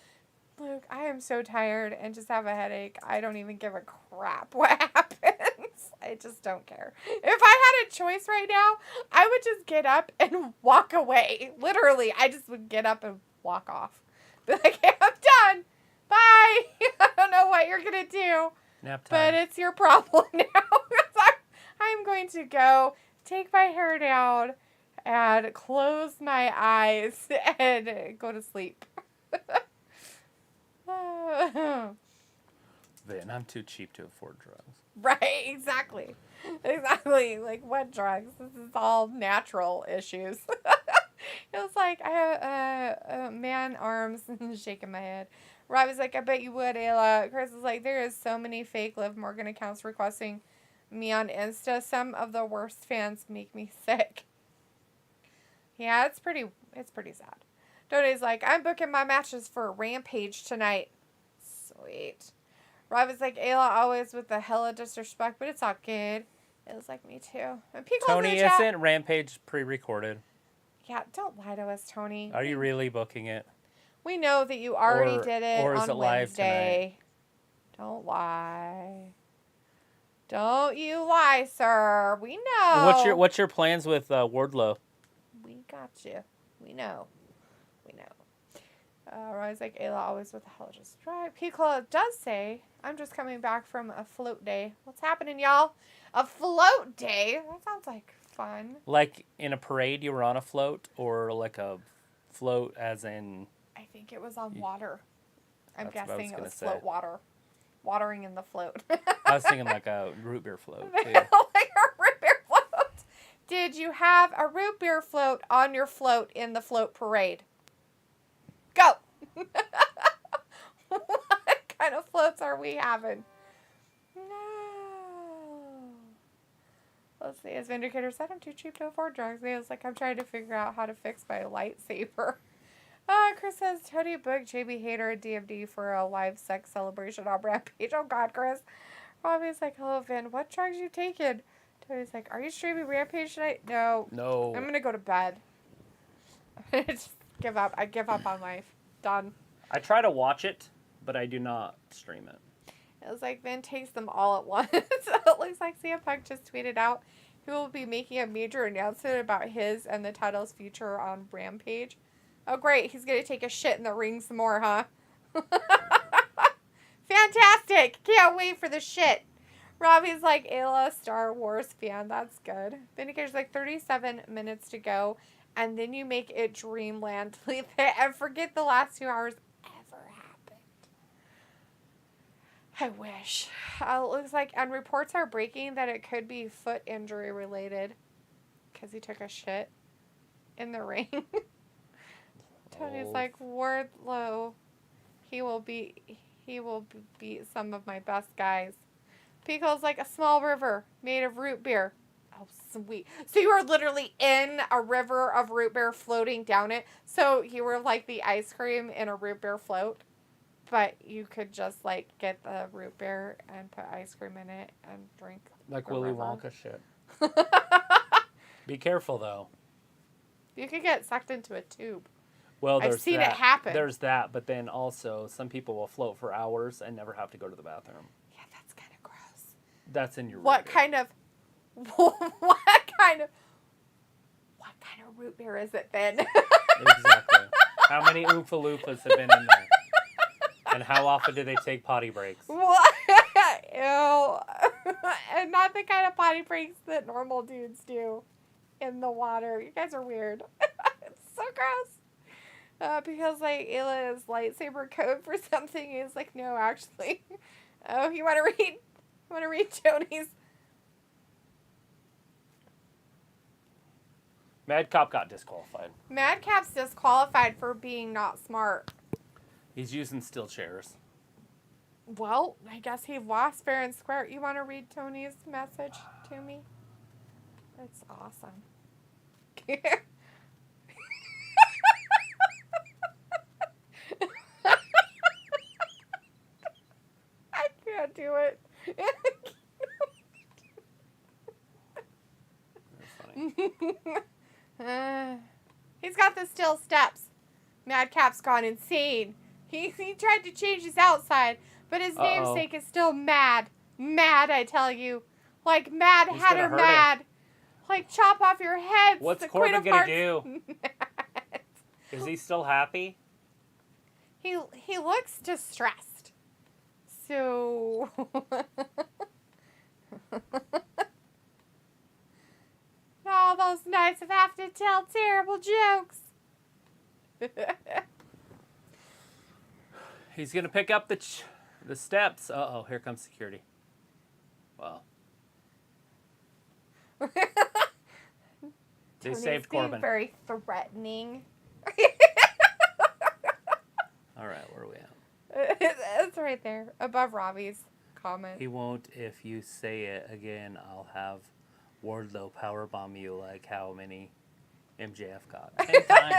Luke, I am so tired and just have a headache. I don't even give a crap what happens. I just don't care. If I had a choice right now, I would just get up and walk away. Literally, I just would get up and walk off. Be like, hey, I'm done. Bye. I don't know what you're going to do. Nap time. But it's your problem now. I'm going to go take my hair down and close my eyes and go to sleep. Then I'm too cheap to afford drugs. Right, exactly. Exactly. Like, what drugs? This is all natural issues. It was like, I have man arms and shaking my head. Rob was like, I bet you would, Ayla. Chris is like, there is so many fake Liv Morgan accounts requesting me on Insta. Some of the worst fans make me sick. Yeah, it's pretty sad. Doty's like, I'm booking my matches for Rampage tonight. Sweet. Rob is like, Ayla always with the hella disrespect, but it's all good. It was like, me too. And Tony, isn't Rampage pre-recorded? Yeah, don't lie to us, Tony. Are you really booking it? We know that you already did it or is on it live Wednesday. Don't lie. Don't you lie, sir. We know. What's your plans with Wardlow? We got you. We know. Ryan's like, Ayla always with the hell just right. Piccolo does say, I'm just coming back from a float day. What's happening, y'all? A float day? That sounds like fun. Like in a parade you were on a float, or like a float as in... I think it was on water. I'm That's what I was guessing it was say. float water. Watering in the float. I was thinking like a root beer float, too. Like a root beer float. Did you have a root beer float on your float in the float parade? Go! What kind of floats are we having? No. Let's see. As Vindicator said, I'm too cheap to afford drugs. He was like, I'm trying to figure out how to fix my lightsaber. Chris says, Tony booked JB Hater and DMD for a live sex celebration on Rampage. Oh, God, Chris. Robbie's like, hello, Vin. What drugs you taking? Tony's like, are you streaming Rampage tonight? No. No. I'm going to go to bed. Just give up. I give up on life. Done. I try to watch it, but I do not stream it. It was like, Vin takes them all at once. It looks like CM Punk just tweeted out he will be making a major announcement about his and the title's future on Rampage. Oh, great. He's going to take a shit in the ring some more, huh? Fantastic. Can't wait for the shit. Robbie's like, Ayla, Star Wars fan. That's good. Vindicator's like, 37 minutes to go. And then you make it Dreamland. And forget the last 2 hours ever happened. I wish. It looks like, and reports are breaking that it could be foot injury related. Because he took a shit in the ring. Tony's like, Wardlow, he will beat some of my best guys. Pico's like, a small river made of root beer. Oh, sweet. So you were literally in a river of root beer floating down it. So you were like the ice cream in a root beer float. But you could just like get the root beer and put ice cream in it and drink. Like Willy Wonka shit. Be careful, though. You could get sucked into a tube. Well, I've seen it happen. There's that, but then also some people will float for hours and never have to go to the bathroom. Yeah, that's kind of gross. That's in your What kind of root beer is it then? Exactly. How many Oompa Loompas have been in there? And how often do they take potty breaks? What? Ew. And not the kind of potty breaks that normal dudes do in the water. You guys are weird. It's so gross. Because like Ayla's lightsaber code for something is like, no, actually. Oh, you want to read Tony's? Madcap got disqualified. Madcap's disqualified for being not smart. He's using steel chairs. Well, I guess he lost fair and square. You want to read Tony's message to me? It's awesome. do it. He's got the steel steps. Madcap's gone insane. He tried to change his outside, but his namesake is still mad. Mad, I tell you. Like Mad Hatter mad. Like chop off your heads. What's Corbin gonna do? Is he still happy? He looks distressed. So all those nights of having to tell terrible jokes. He's gonna pick up the steps. Uh-oh, here comes security. Well, they saved Corbin. Very threatening. All right, where are we at? It's right there, above Robbie's comment. He won't. If you say it again, I'll have Wardlow powerbomb you like how many MJF got. 10 times.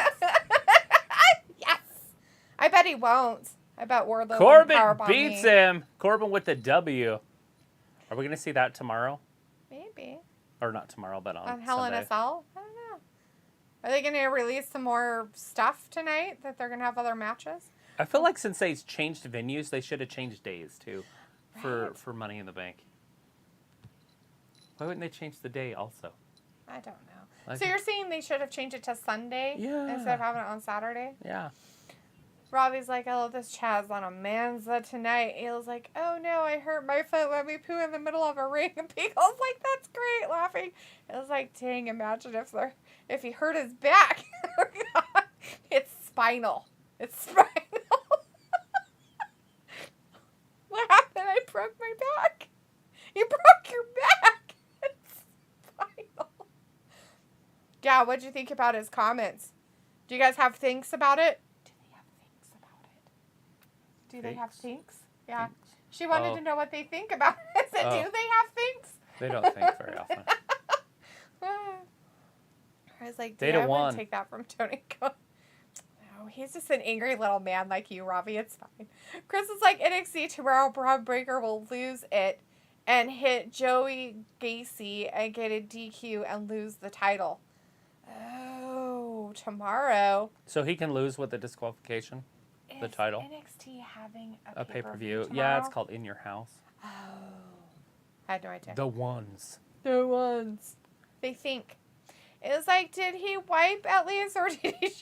Yes. I bet he won't. I bet Wardlow Corbin powerbomb beats me. him. Corbin with the W. Are we going to see that tomorrow? Maybe. Or not tomorrow, but on Hell in a Sunday. Cell? I don't know. Are they going to release some more stuff tonight that they're going to have other matches? I feel like since they changed venues, they should have changed days too, Right. for Money in the Bank. Why wouldn't they change the day also? I don't know. Like So you're saying they should have changed it to Sunday instead of having it on Saturday? Yeah. Robbie's like, I love this Chaz on a Manza tonight. Ayla's like, oh no, I hurt my foot. Let me poo in the middle of a ring. And Pico's like, that's great, laughing. It was like, dang, imagine if he hurt his back. It's spinal. It's spinal. What happened? I broke my back. You broke your back. It's spinal. Yeah, what'd you think about his comments? Do you guys have thinks about it? Do they have thinks? Yeah. Thinks? She wanted to know what they think about it. I said, do they have thinks? They don't think very often. I was like, They'd I have wouldn't won. take that from Tony Khan. No, he's just an angry little man like you, Robbie. It's fine. Chris is like, NXT tomorrow, Braun Breaker will lose it and hit Joey Gacy and get a DQ and lose the title. Oh, tomorrow. So he can lose with the disqualification? The title? NXT having A pay-per-view. tomorrow? Yeah, it's called In Your House. Oh. I had no idea. The ones. The ones. They think. It was like, did he wipe at least, or did he just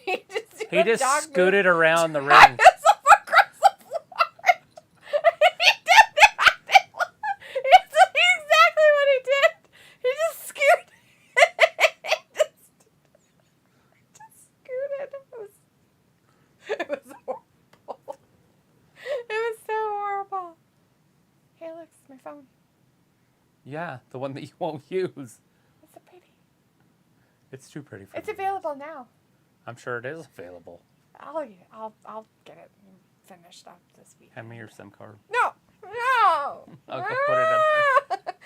do He a just dog scooted move? around the ring. Himself across the floor. He did that. It's exactly what he did. He just scooted. just scooted. It was horrible. It was so horrible. Hey, Alex, my phone. Yeah, the one that you won't use. It's so pretty. It's too pretty for It's me. available now. I'm sure it is available. I'll get it finished up this week. Hand me your SIM card. No. Okay, put it in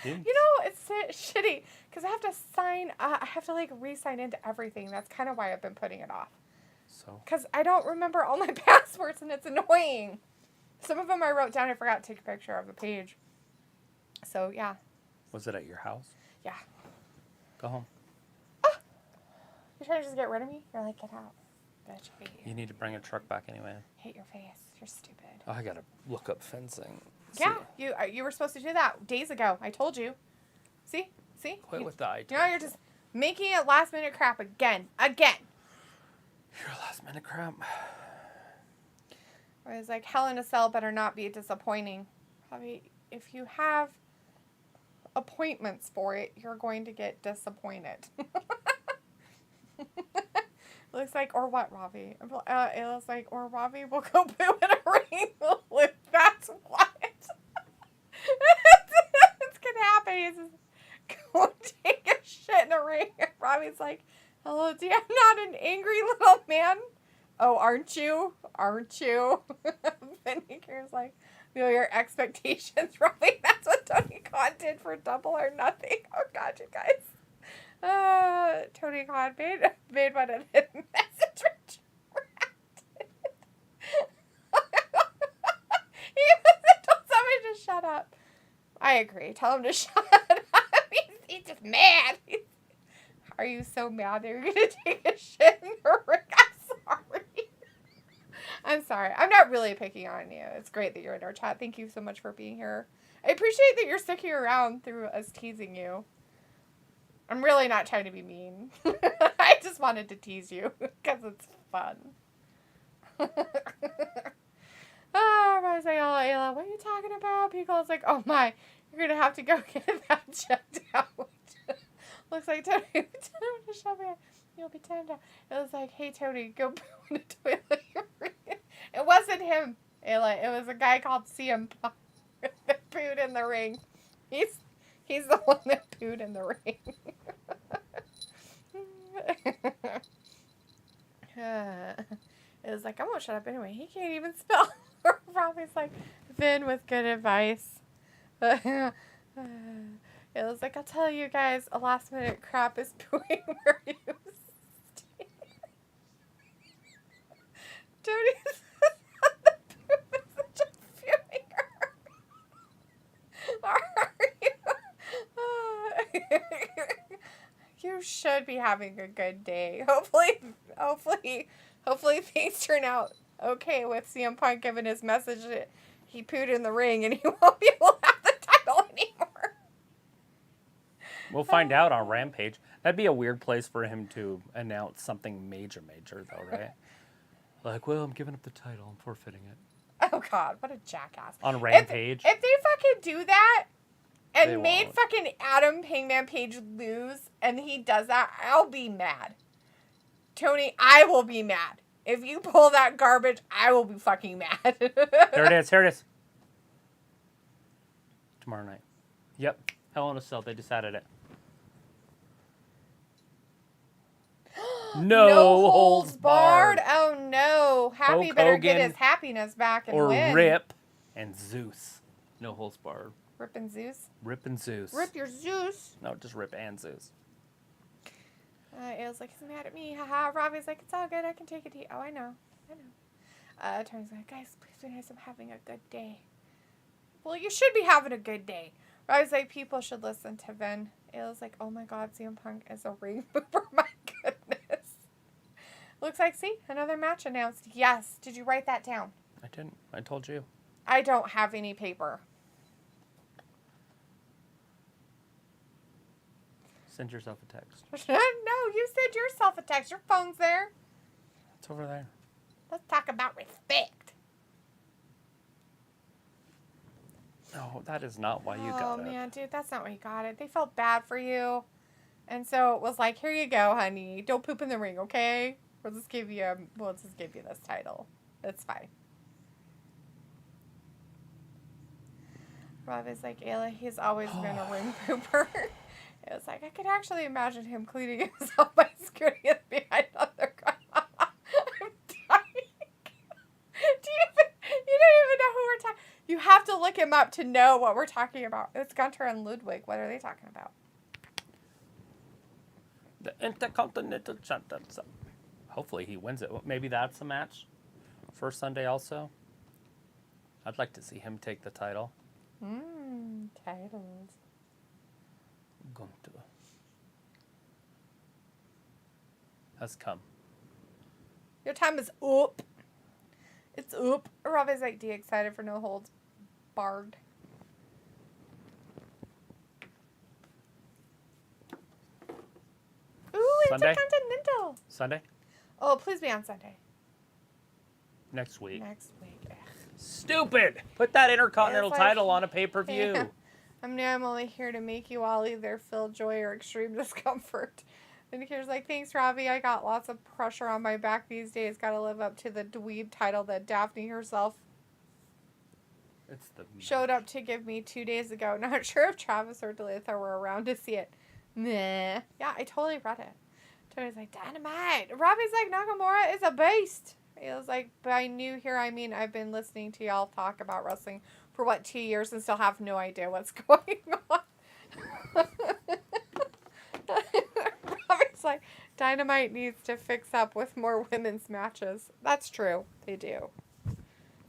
there. You know, it's shitty because I have to sign. I have to like re-sign into everything. That's kind of why I've been putting it off. So Because I don't remember all my passwords and it's annoying. Some of them I wrote down. I forgot to take a picture of the page. So yeah. was it at your house? Yeah. Go home. You're trying to just get rid of me? You're like, get out. Bitch, I hate you. You need to bring a truck back anyway. Hate your face. You're stupid. Oh, I gotta look up fencing. Yeah, you were supposed to do that days ago. I told you. See? Quit with the eye You know, you're just making it last minute crap again. You're last minute crap. I was like, Hell in a Cell better not be disappointing. Probably, if you have appointments for it, you're going to get disappointed. Looks like, or what, Robbie? It looks like, or Robbie will go poo in a ring. That's what. It's gonna happen. He's just go take a shit in a ring. And Robbie's like, hello, dear, I'm not an angry little man. Oh, aren't you? Then he cares like, your expectations, Robbie. That's what Tony Khan did for Double or Nothing. Oh, God, you guys. Tony Khan made one of the message retracted. He told somebody to shut I agree. Tell him to shut up. He's just mad. Are you so mad that you're going to take a shit in your ring? I'm sorry. I'm sorry. I'm not really picking on you. It's great that you're in our chat. Thank you so much for being here. I appreciate that you're sticking around through us teasing you. I'm really not trying to be mean. I just wanted to tease you because it's fun. I was like, oh, Ayla, what are you talking about? Pico's like, oh my, you're going to have to go get that checked out. Looks like Tony to shove it. You'll be timed out. It was like, hey, Tony, go poo in the toilet. It wasn't him, Ayla. It was a guy called CM Punk that pooed in the ring. He's the one that pooed in the ring. It was like, I won't shut up anyway. He can't even spell. Robbie's like, Vin with good advice. It was like, I'll tell you guys, a last minute crap is pooing where you stand. Tony says the poop is such a feeling. Are you? You should be having a good day. Hopefully things turn out okay with CM Punk giving his message that he pooed in the ring and he won't be able to have the title anymore. We'll find out on Rampage. That'd be a weird place for him to announce something major, though, right? Like, well, I'm giving up the title. I'm forfeiting it. Oh, God. What a jackass. On Rampage. If they fucking do that and They made won't. fucking Adam Hangman Page lose and he does that, I'll be mad. Tony, I will be mad. If you pull that garbage, I will be fucking mad. Here it is. Tomorrow night. Yep. Hell in a Cell. They decided it. No holds barred. Oh, no. Happy Hulk better get Hogan his happiness back and Or win. Rip and Zeus. No holds barred. Rip and Zeus? Rip and Zeus. Rip your Zeus. No, just Rip and Zeus. It was like, he's mad at me. Haha. Robbie's like, it's all good. I can take it to you. Oh, I know. Tony's like, guys, please be nice. I'm having a good day. Well, you should be having a good day. Robbie's like, people should listen to Vin. It was like, oh my God, CM Punk is a ring mover. My goodness. Looks like, see, another match announced. Yes. Did you write that down? I didn't. I told you. I don't have any paper. Send yourself a text. No, you sent yourself a text. Your phone's there. It's over there. Let's talk about respect. No, that is not why you got it. Oh, man, dude, that's not why you got it. They felt bad for you. And so it was like, here you go, honey. Don't poop in the ring, okay? We'll just give you this title. It's fine. Rob is like, Ayla, he's always been a ring pooper. It was like, I could actually imagine him cleaning himself by scooting it behind other guys. I'm dying. You don't even know who we're talking. You have to look him up to know what we're talking about. It's Gunter and Ludwig. What are they talking about? The Intercontinental Champion. Hopefully he wins it. Maybe that's a match for Sunday also. I'd like to see him take the title. Titles. Gunter has come. Your time is up. It's up. Robbie's like, D excited for No Holds Barred. Ooh, Sunday? Intercontinental. Sunday? Oh, please be on Sunday. Next week. Ugh. Stupid! Put that Intercontinental It's like- title on a pay-per-view. Yeah. I'm only here to make you all either feel joy or extreme discomfort. And here's like, thanks, Robbie. I got lots of pressure on my back these days. Got to live up to the dweeb title that Daphne herself It's the showed up to give me 2 days ago. Not sure if Travis or Delitha were around to see it. Meh. Yeah, I totally read it. Tony's like, dynamite. Robbie's like, Nakamura is a beast. He was like, by new here, I mean, I've been listening to y'all talk about wrestling for 2 years and still have no idea what's going on. Robbie's like, Dynamite needs to fix up with more women's matches. That's true. They do.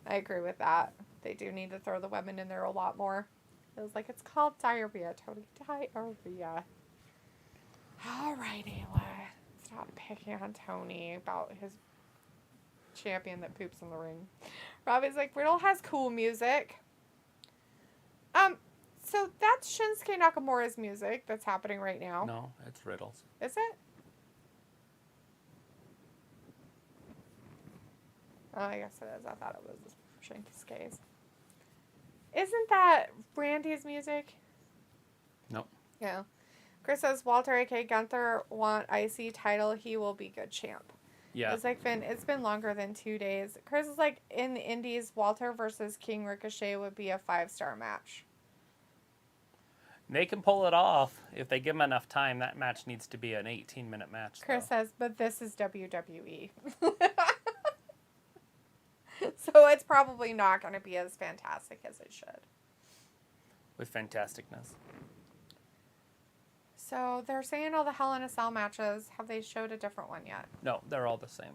I agree with that. They do need to throw the women in there a lot more. It was like, it's called diarrhea, Tony. Diarrhea. All right, Ayla. Stop picking on Tony about his champion that poops in the ring. Robbie's like, Riddle has cool music. So that's Shinsuke Nakamura's music that's happening right now. No, it's Riddle's. Is it? Oh, I guess it is. I thought it was Shinsuke's. Isn't that Randy's music? Nope. Yeah. Chris says, Walter, a.k.a. Gunther, want IC title. He will be good champ. Yeah. It's been longer than 2 days. Chris is like, in the Indies, Walter versus King Ricochet would be a 5-star match. They can pull it off if they give them enough time. That match needs to be an 18-minute match. Chris says, but this is WWE. So it's probably not going to be as fantastic as it should. With fantasticness. So they're saying all the Hell in a Cell matches. Have they showed a different one yet? No, they're all the same.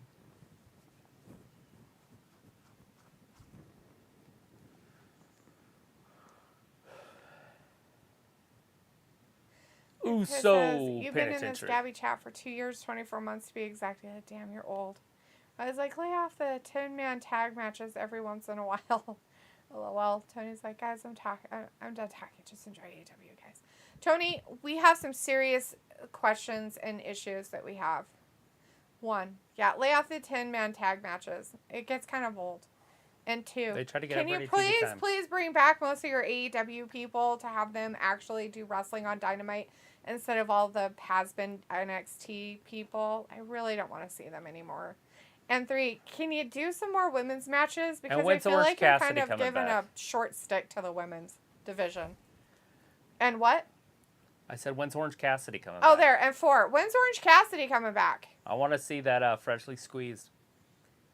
Ooh, so you've been in this Gabby chat for 2 years, 24 months to be exact. Damn, you're old. I was like, lay off the 10-man tag matches every once in a while. LOL. Tony's like, guys, I'm done talking. Just enjoy AEW, guys. Tony, we have some serious questions and issues that we have. 1, yeah, lay off the 10-man tag matches. It gets kind of old. And 2, they try to get can you please bring back most of your AEW people to have them actually do wrestling on Dynamite instead of all the has-been NXT people? I really don't want to see them anymore. And 3, can you do some more women's matches? Because I feel like you're kind of giving a short stick to the women's division. And what? I said, when's Orange Cassidy coming back? Oh, there. And 4, when's Orange Cassidy coming back? I want to see that freshly squeezed.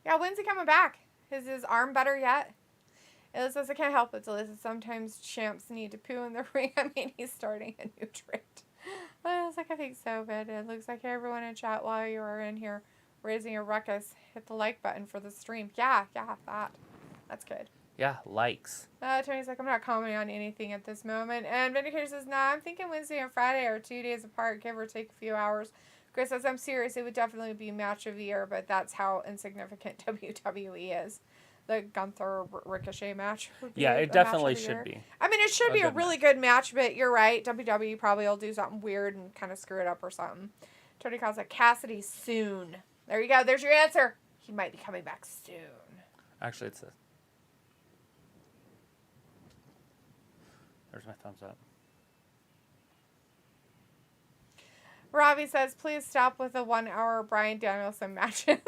Yeah, when's he coming back? Is his arm better yet? It says, I can't help it, Alyssa. Sometimes champs need to poo in the ring. I mean, he's starting a new trend. I was like, I think so, but it looks like everyone in chat while you are in here raising a ruckus, hit the like button for the stream. Yeah, that's good. Yeah, likes. Tony's like, I'm not commenting on anything at this moment. And Vindicator says, nah, I'm thinking Wednesday and Friday are 2 days apart, give or take a few hours. Chris says, I'm serious, it would definitely be match of the year, but that's how insignificant WWE is. The Gunther Ricochet match would be it definitely should be. I mean, it should be a really good match, but you're right. WWE probably will do something weird and kind of screw it up or something. Tony calls it Cassidy soon. There you go. There's your answer. He might be coming back soon. Actually, it's this. There's my thumbs up. Robbie says, please stop with the 1 hour Bryan Danielson matches.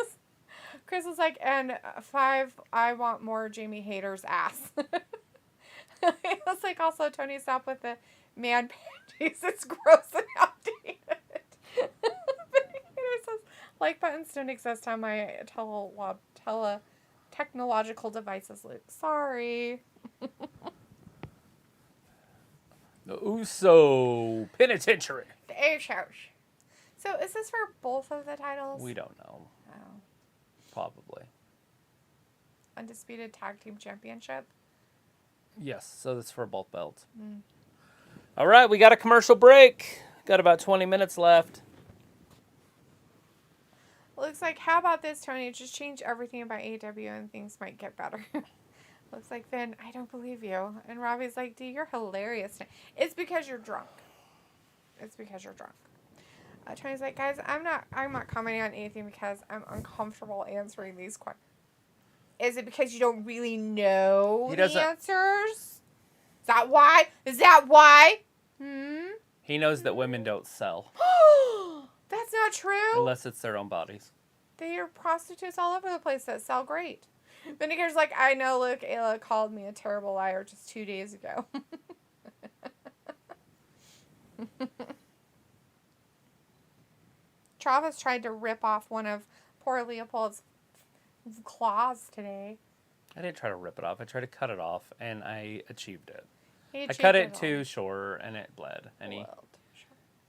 Chris is like, and 5, I want more Jamie Hayter's ass. It's like, also, Tony, stop with the man panties. It's gross and outdated. Says, like buttons don't exist on my technological devices, Luke. Sorry. The Uso Penitentiary. The Usos. So is this for both of the titles? We don't know. Oh. Probably. Undisputed Tag Team Championship? Yes, so that's for both belts. Mm. All right, we got a commercial break. Got about 20 minutes left. Looks like, how about this, Tony? Just change everything about AEW and things might get better. Looks like, Finn, I don't believe you. And Robbie's like, dude, you're hilarious. It's because you're drunk. Tony's like, guys, I'm not commenting on anything because I'm uncomfortable answering these questions. Is it because you don't really know the answers? Is that why? He knows that women don't sell. That's not true. Unless it's their own bodies. They are prostitutes all over the place that sell great. Vindicator's like, I know, look, Ayla called me a terrible liar just 2 days ago. Travis tried to rip off one of poor Leopold's claws today. I didn't try to rip it off. I tried to cut it off, and I achieved it. I cut it too short, and it bled. And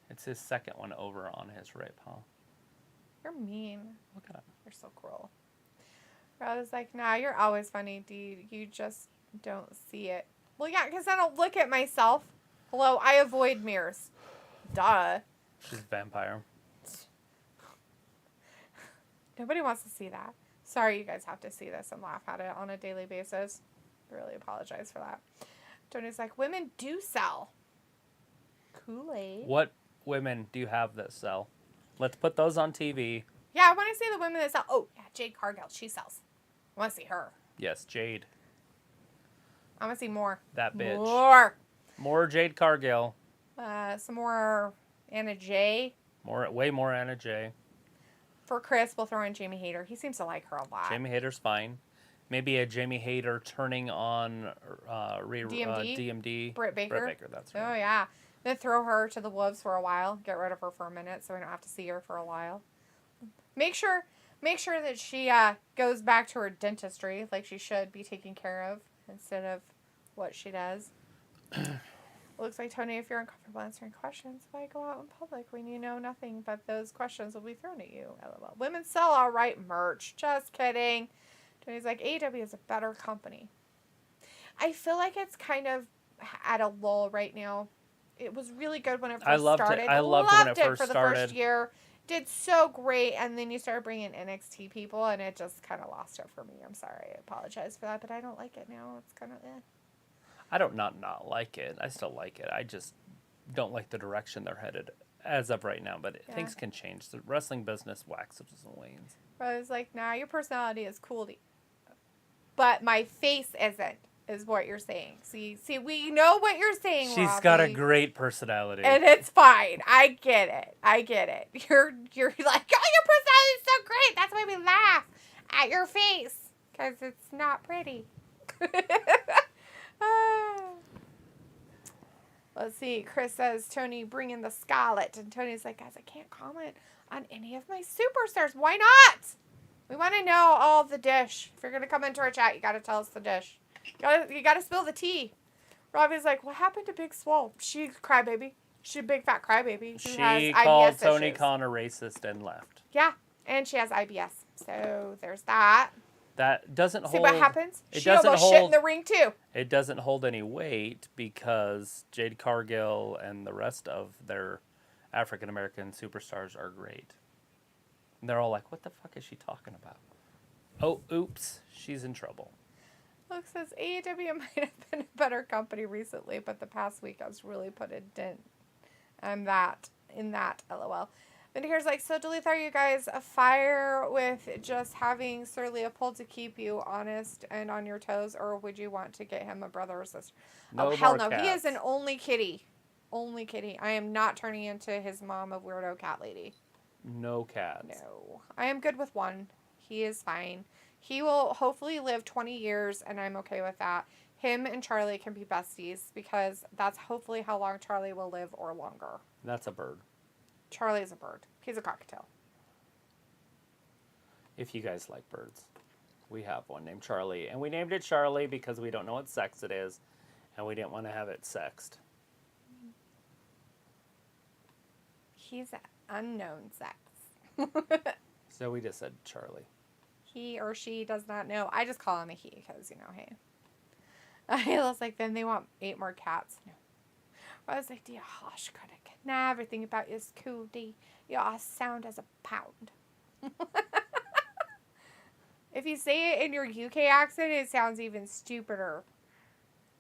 it's his second one over on his right paw. You're mean. Look at him. You're so cruel. I was like, nah, you're always funny, dude. You just don't see it. Well, yeah, because I don't look at myself. Hello, I avoid mirrors. Duh. She's a vampire. Nobody wants to see that. Sorry, you guys have to see this and laugh at it on a daily basis. I really apologize for that. Tony's like, women do sell Kool-Aid. What women do you have that sell? Let's put those on TV. Yeah, I want to see the women that sell. Oh, yeah, Jade Cargill. She sells. I want to see her. Yes, Jade. I want to see more. That bitch. More Jade Cargill. Some more Anna Jay. Way more Anna Jay. For Chris, we'll throw in Jamie Hayter. He seems to like her a lot. Jamie Hayter's fine. Maybe a Jamie Hayter turning on DMD. Britt Baker. That's right. Oh, yeah. Then throw her to the wolves for a while. Get rid of her for a minute so we don't have to see her for a while. Make sure that she goes back to her dentistry like she should be taken care of instead of what she does. Looks like, Tony, if you're uncomfortable answering questions, why go out in public when you know nothing but those questions will be thrown at you? LOL. Women sell all right merch. Just kidding. Tony's like, AEW is a better company. I feel like it's kind of at a lull right now. It was really good when it first started. I loved it when it first for the started. First year. Did so great, and then you started bringing NXT people, and it just kind of lost it for me. I'm sorry. I apologize for that, but I don't like it now. It's kind of I don't not like it. I still like it. I just don't like the direction they're headed as of right now, but things can change. The wrestling business waxes and wanes. I was like, nah, your personality is cool, but my face isn't, is what you're saying. See, we know what you're saying, She's Robbie. got a great personality. And it's fine. I get it. You're like, oh, your personality is so great. That's why we laugh at your face. Because it's not pretty. Let's see. Chris says, Tony, bring in the Scarlet. And Tony's like, guys, I can't comment on any of my superstars. Why not? We want to know all the dish. If you're going to come into our chat, you got to tell us the dish. You got to spill the tea. Robbie's like, what happened to Big Swole? She's a crybaby. She's a big fat crybaby. She called Tony Khan a racist and left. Yeah, and she has IBS. So there's that. That doesn't hold... See what happens? She almost shit in the ring, too. It doesn't hold any weight because Jade Cargill and the rest of their African-American superstars are great. And they're all like, what the fuck is she talking about? Oh, oops. She's in trouble. Luke says, AEW might have been a better company recently, but the past week has really put a dent in that, LOL. Vindicator's like, so Duluth, are you guys afire with just having Sir Leopold to keep you honest and on your toes, or would you want to get him a brother or sister? No, oh, hell no. cats. He is an only kitty. Only kitty. I am not turning into his mom, a weirdo cat lady. No cats. No. I am good with one. He is fine. He will hopefully live 20 years, and I'm okay with that. Him and Charlie can be besties, because that's hopefully how long Charlie will live or longer. That's a bird. Charlie's a bird. He's a cockatiel. If you guys like birds. We have one named Charlie. And we named it Charlie because we don't know what sex it is. And we didn't want to have it sexed. He's an unknown sex. So we just said Charlie. He or she does not know. I just call him a he because, hey. I was like, then they want 8 more cats. No. I was like, dear harsh critic. Nah, everything about you is cool, D. You are sound as a pound. If you say it in your UK accent, it sounds even stupider.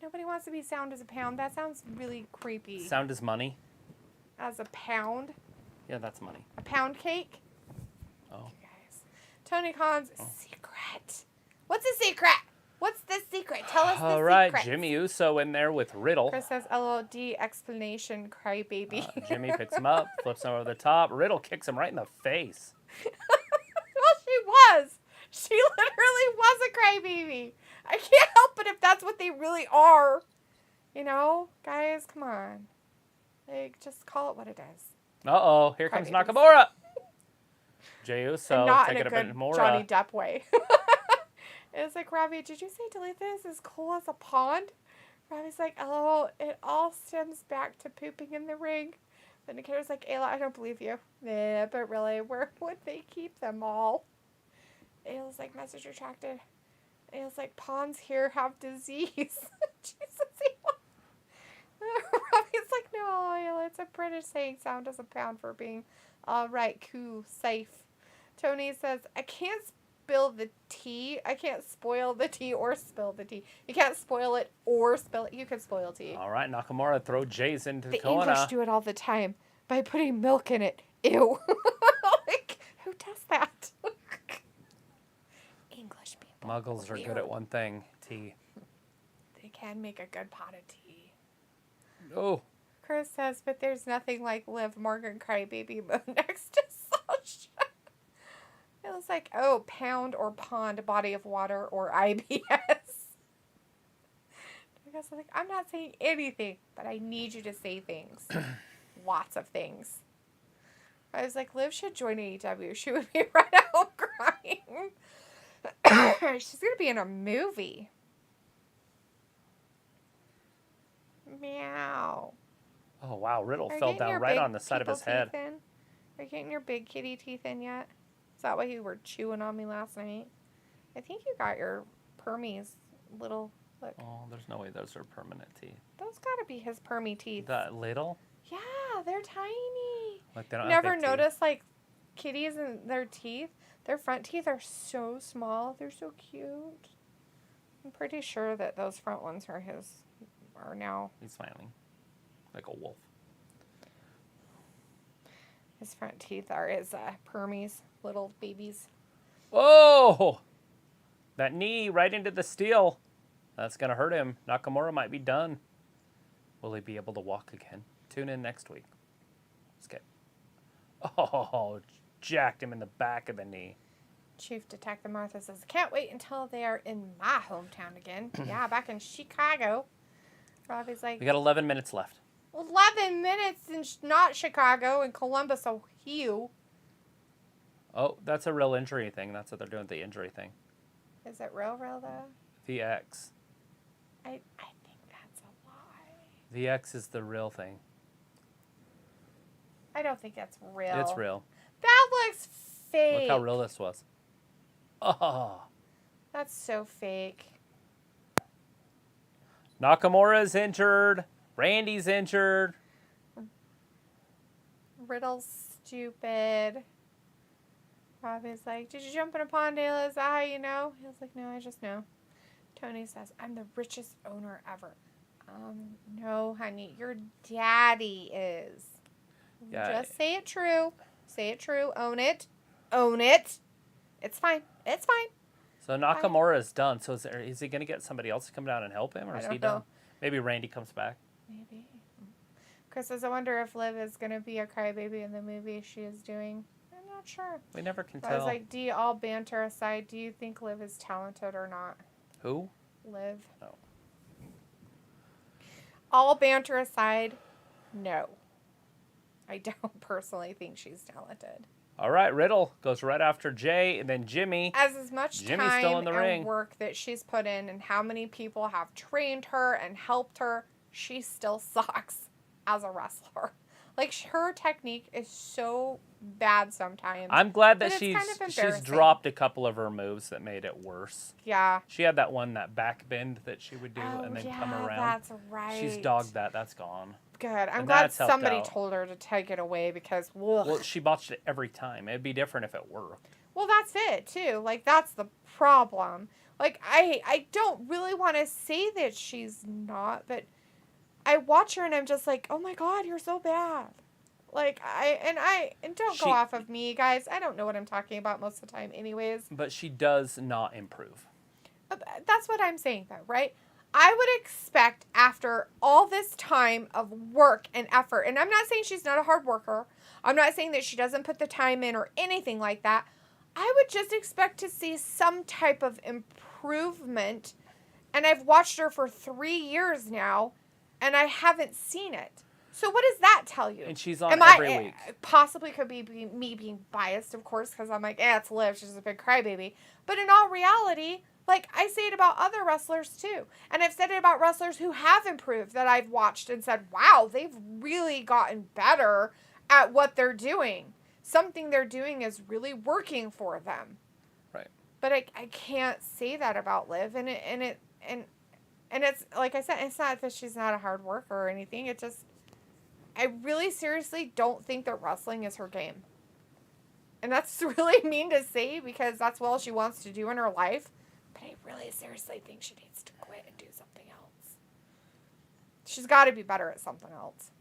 Nobody wants to be sound as a pound. That sounds really creepy. Sound is money. As a pound? Yeah, that's money. A pound cake? Oh. You guys. Tony Khan's secret. What's the secret? What's the secret? Tell us the secret. All right, Jimmy Uso in there with Riddle. Chris says, LOD explanation, crybaby. Jimmy picks him up, flips him over the top. Riddle kicks him right in the face. Well, she was. She literally was a crybaby. I can't help it if that's what they really are. Guys, come on. Like, just call it what it is. Uh-oh, here comes Nakamura. Jey Uso and not taking in a good Nakamura. Johnny Depp way. It's like, Robbie, did you say Duluth is as cool as a pond? Robbie's like, oh, it all stems back to pooping in the ring. Vindicator's like, Ayla, I don't believe you. Yeah, but really, where would they keep them all? Ayla's like, message retracted. Ayla's like, ponds here have disease. Jesus, like, no, it's a British saying. Sound doesn't pound for being all right, cool, safe. Tony says, I can't spill the tea. I can't spoil the tea or spill the tea. You can't spoil it or spill it. You can spoil tea. All right, Nakamura, throw Jays into the corner. The English do it all the time by putting milk in it. Ew. Like, who does that? English people. Muggles are good at one thing, tea. They can make a good pot of tea. Oh. Chris says, but there's nothing like Liv Morgan crybaby mode next to Sasha. It was like, oh, pound or pond, body of water, or IBS. I guess I'm like, I'm not saying anything, but I need you to say things. Lots of things. I was like, Liv should join AEW. She would be right out crying. She's going to be in a movie. Meow. Oh, wow. Riddle fell down right on the side of his head. Are you getting your big kitty teeth in yet? Is that why you were chewing on me last night? I think you got your permies little... Look. Oh, there's no way those are permanent teeth. Those got to be his permy teeth. That little? Yeah, they're tiny. Like they don't Never have big noticed, like, kitties and their teeth? Their front teeth are so small. They're so cute. I'm pretty sure that those front ones are now... He's smiling. Like a wolf. His front teeth are his permies, little babies. Oh! That knee right into the steel. That's going to hurt him. Nakamura might be done. Will he be able to walk again? Tune in next week. Let's get... Oh, jacked him in the back of the knee. Chief Detective Martha says, can't wait until they are in my hometown again. Yeah, back in Chicago. Robbie's like... We got 11 minutes left. 11 minutes in not Chicago, in Columbus, Ohio. Oh, that's a real injury thing. That's what they're doing with the injury thing. Is it real, though? The X. I think that's a lie. The X is the real thing. I don't think that's real. It's real. That looks fake. Look how real this was. Oh. That's so fake. Nakamura's injured. Randy's injured. Riddle's stupid. Robbie's like, did you jump in a pond, Ayla? Is that how you know? He was like, no, I just know. Tony says, I'm the richest owner ever. No, honey, your daddy is. Yeah. Just say it true. Say it true. Own it. Own it. It's fine. It's fine. So Nakamura is done. So is he going to get somebody else to come down and help him, or is he done? Maybe Randy comes back. Maybe. Chris says, I wonder if Liv is going to be a crybaby in the movie she is doing. I'm not sure. We never can tell. tell. I was like, all banter aside, do you think Liv is talented or not? Who? Liv. No. All banter aside, no. I don't personally think she's talented. All right, Riddle goes right after Jay, and then Jimmy. As much Jimmy's time still in the and ring. work that she's put in and how many people have trained her and helped her, she still sucks as a wrestler. Like, her technique is so bad sometimes. I'm glad that she's dropped a couple of her moves that made it worse. Yeah. She had that one, that back bend that she would do and then come around. That's right. She's dogged that. That's gone. Good. I'm glad somebody told her to take it away because, ugh. Well, she botched it every time. It'd be different if it worked. Well, that's it, too. Like, that's the problem. Like, I don't really want to say that she's not, but I watch her and I'm just like, oh my God, you're so bad. Like, don't go off of me, guys. I don't know what I'm talking about most of the time anyways. But she does not improve. That's what I'm saying, though, right? I would expect after all this time of work and effort, and I'm not saying she's not a hard worker. I'm not saying that she doesn't put the time in or anything like that. I would just expect to see some type of improvement. And I've watched her for 3 years now, and I haven't seen it. So what does that tell you? And she's on every week. Possibly could be me being biased, of course, because I'm like, it's Liv. She's a big crybaby. But in all reality, like, I say it about other wrestlers, too. And I've said it about wrestlers who have improved that I've watched and said, wow, they've really gotten better at what they're doing. Something they're doing is really working for them. Right. But I can't say that about Liv. And it's, like I said, it's not that she's not a hard worker or anything. It just, I really seriously don't think that wrestling is her game. And that's really mean to say because that's all she wants to do in her life. But I really seriously think she needs to quit and do something else. She's got to be better at something else.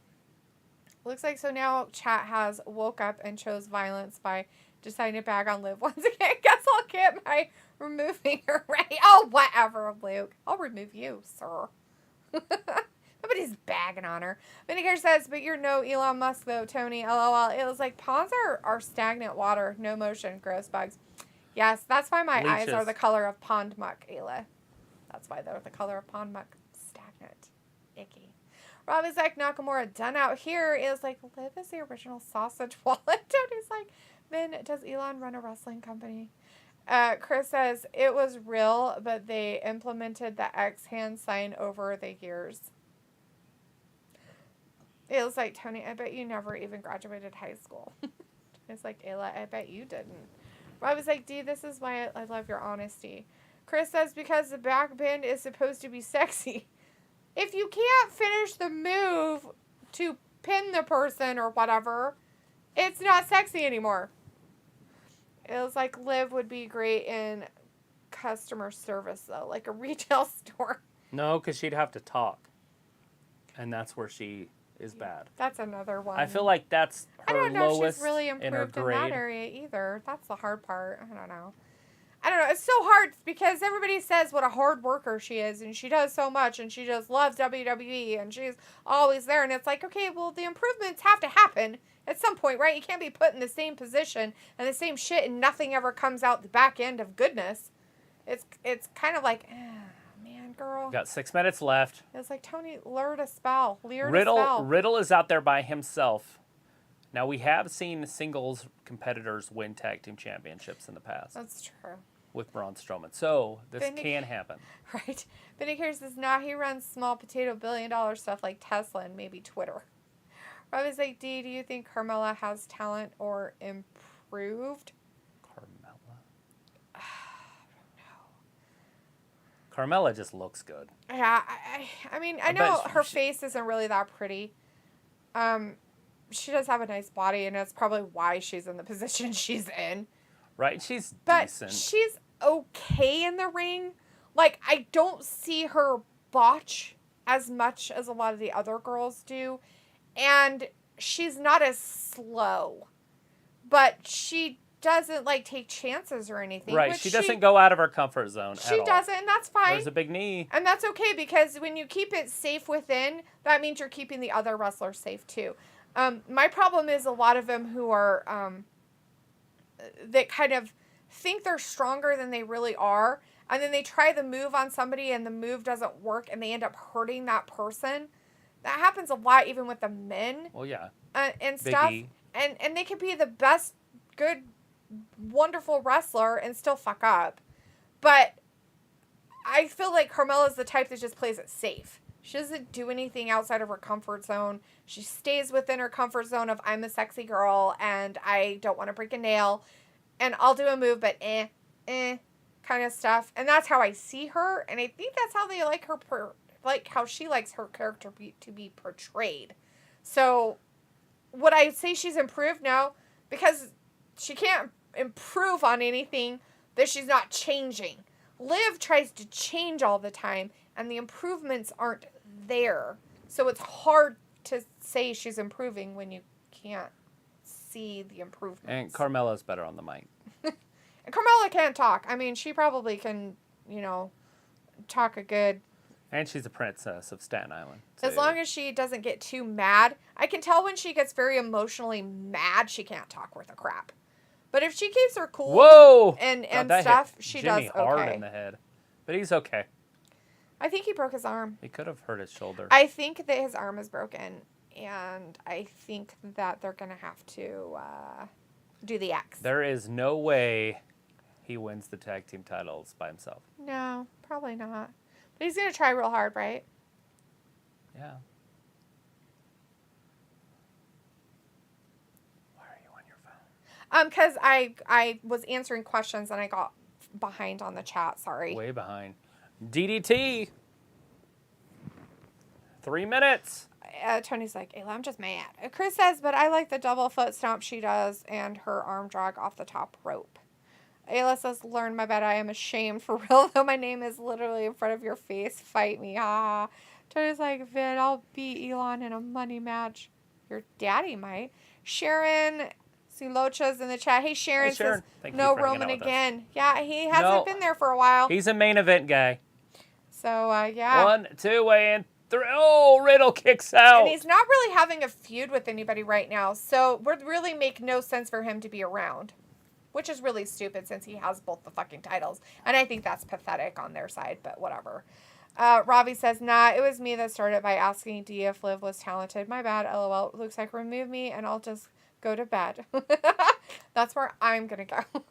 Looks like so now chat has woke up and chose violence by deciding to bag on Liv once again. Guess I'll get my removing her right. Oh, whatever, Luke. I'll remove you, sir. Nobody's bagging on her. Vinegar says, but you're no Elon Musk, though, Tony. LOL. It was like, ponds are stagnant water. No motion. Gross bugs. Yes, that's why my eyes are the color of pond muck, Ayla. That's why they're the color of pond muck. Stagnant. Icky. Robbie's like, Nakamura done out here. Is like, Liv is the original sausage wallet. Tony's like, then does Elon run a wrestling company? Chris says, it was real, but they implemented the X hand sign over the years. It was like, Tony, I bet you never even graduated high school. It's like, Ayla, I bet you didn't. Robbie's like, D, this is why I love your honesty. Chris says, because the back bend is supposed to be sexy. If you can't finish the move to pin the person or whatever, it's not sexy anymore. It was like Liv would be great in customer service, though, like a retail store. No, because she'd have to talk. And that's where she is bad. That's another one. I feel like that's her lowest in her grade. I don't know if she's really improved in that area either. That's the hard part. I don't know. It's so hard because everybody says what a hard worker she is and she does so much and she just loves WWE and she's always there. And it's like, okay, well, the improvements have to happen at some point, right? You can't be put in the same position and the same shit and nothing ever comes out the back end of goodness. It's kind of like, man, girl. Got 6 minutes left. It's like, Tony, learn a spell. Riddle is out there by himself. Now, we have seen singles competitors win tag team championships in the past. That's true. With Braun Strowman. So, this can happen. Right. Vindicator says, nah, he runs small potato billion-dollar stuff like Tesla and maybe Twitter. Robbie's like, D, do you think Carmella has talent or improved? Carmella? I don't know. Carmella just looks good. Yeah, I mean, I know her face isn't really that pretty. She does have a nice body, and that's probably why she's in the position she's in. Right? She's But decent. she's okay in the ring. Like, I don't see her botch as much as a lot of the other girls do. And she's not as slow. But she doesn't, like, take chances or anything. Right. She doesn't go out of her comfort zone at all. She doesn't, and that's fine. There's a big knee. And that's okay, because when you keep it safe within, that means you're keeping the other wrestlers safe, too. My problem is a lot of them who are... that kind of think they're stronger than they really are, and then they try the move on somebody and the move doesn't work and they end up hurting that person. That happens a lot even with the men. Well, yeah. And stuff. And they could be the best, good, wonderful wrestler and still fuck up. But I feel like Carmella's the type that just plays it safe. She doesn't do anything outside of her comfort zone. She stays within her comfort zone of, I'm a sexy girl and I don't want to break a nail. And I'll do a move, but kind of stuff. And that's how I see her. And I think that's how they like her, like how she likes her character to be portrayed. So would I say she's improved? No, because she can't improve on anything that she's not changing. Liv tries to change all the time, and the improvements aren't there. So it's hard to say she's improving when you can't see the improvements. And Carmella's better on the mic. And Carmella can't talk. I mean, she probably can, talk a good... And she's a princess of Staten Island. As long as she doesn't get too mad. I can tell when she gets very emotionally mad, she can't talk worth a crap. But if she keeps her cool and stuff, she Jimmy does hard okay. in the head. But he's okay. I think he broke his arm. He could have hurt his shoulder. I think that his arm is broken. And I think that they're going to have to do the X. There is no way he wins the tag team titles by himself. No, probably not. But he's going to try real hard, right? Yeah. Why are you on your phone? Because I was answering questions and I got behind on the chat. Sorry. Way behind. DDT. 3 minutes. Tony's like, Ayla, I'm just mad. Chris says, but I like the double foot stomp she does and her arm drag off the top rope. Ayla says, learn my bad. I am ashamed for real, though my name is literally in front of your face. Fight me. Ha. Tony's like, Vin, I'll beat Elon in a money match. Your daddy might. Sharon Silocha's in the chat. Hey, Sharon, says, no Roman again. Yeah, he hasn't been there for a while. He's a main event guy. So, yeah. 1, 2, and 3. Oh, Riddle kicks out. And he's not really having a feud with anybody right now. So, it would really make no sense for him to be around. Which is really stupid since he has both the fucking titles. And I think that's pathetic on their side, but whatever. Robbie says, nah, it was me that started by asking Dee if Liv was talented. My bad, LOL. Looks like remove me and I'll just go to bed. That's where I'm going to go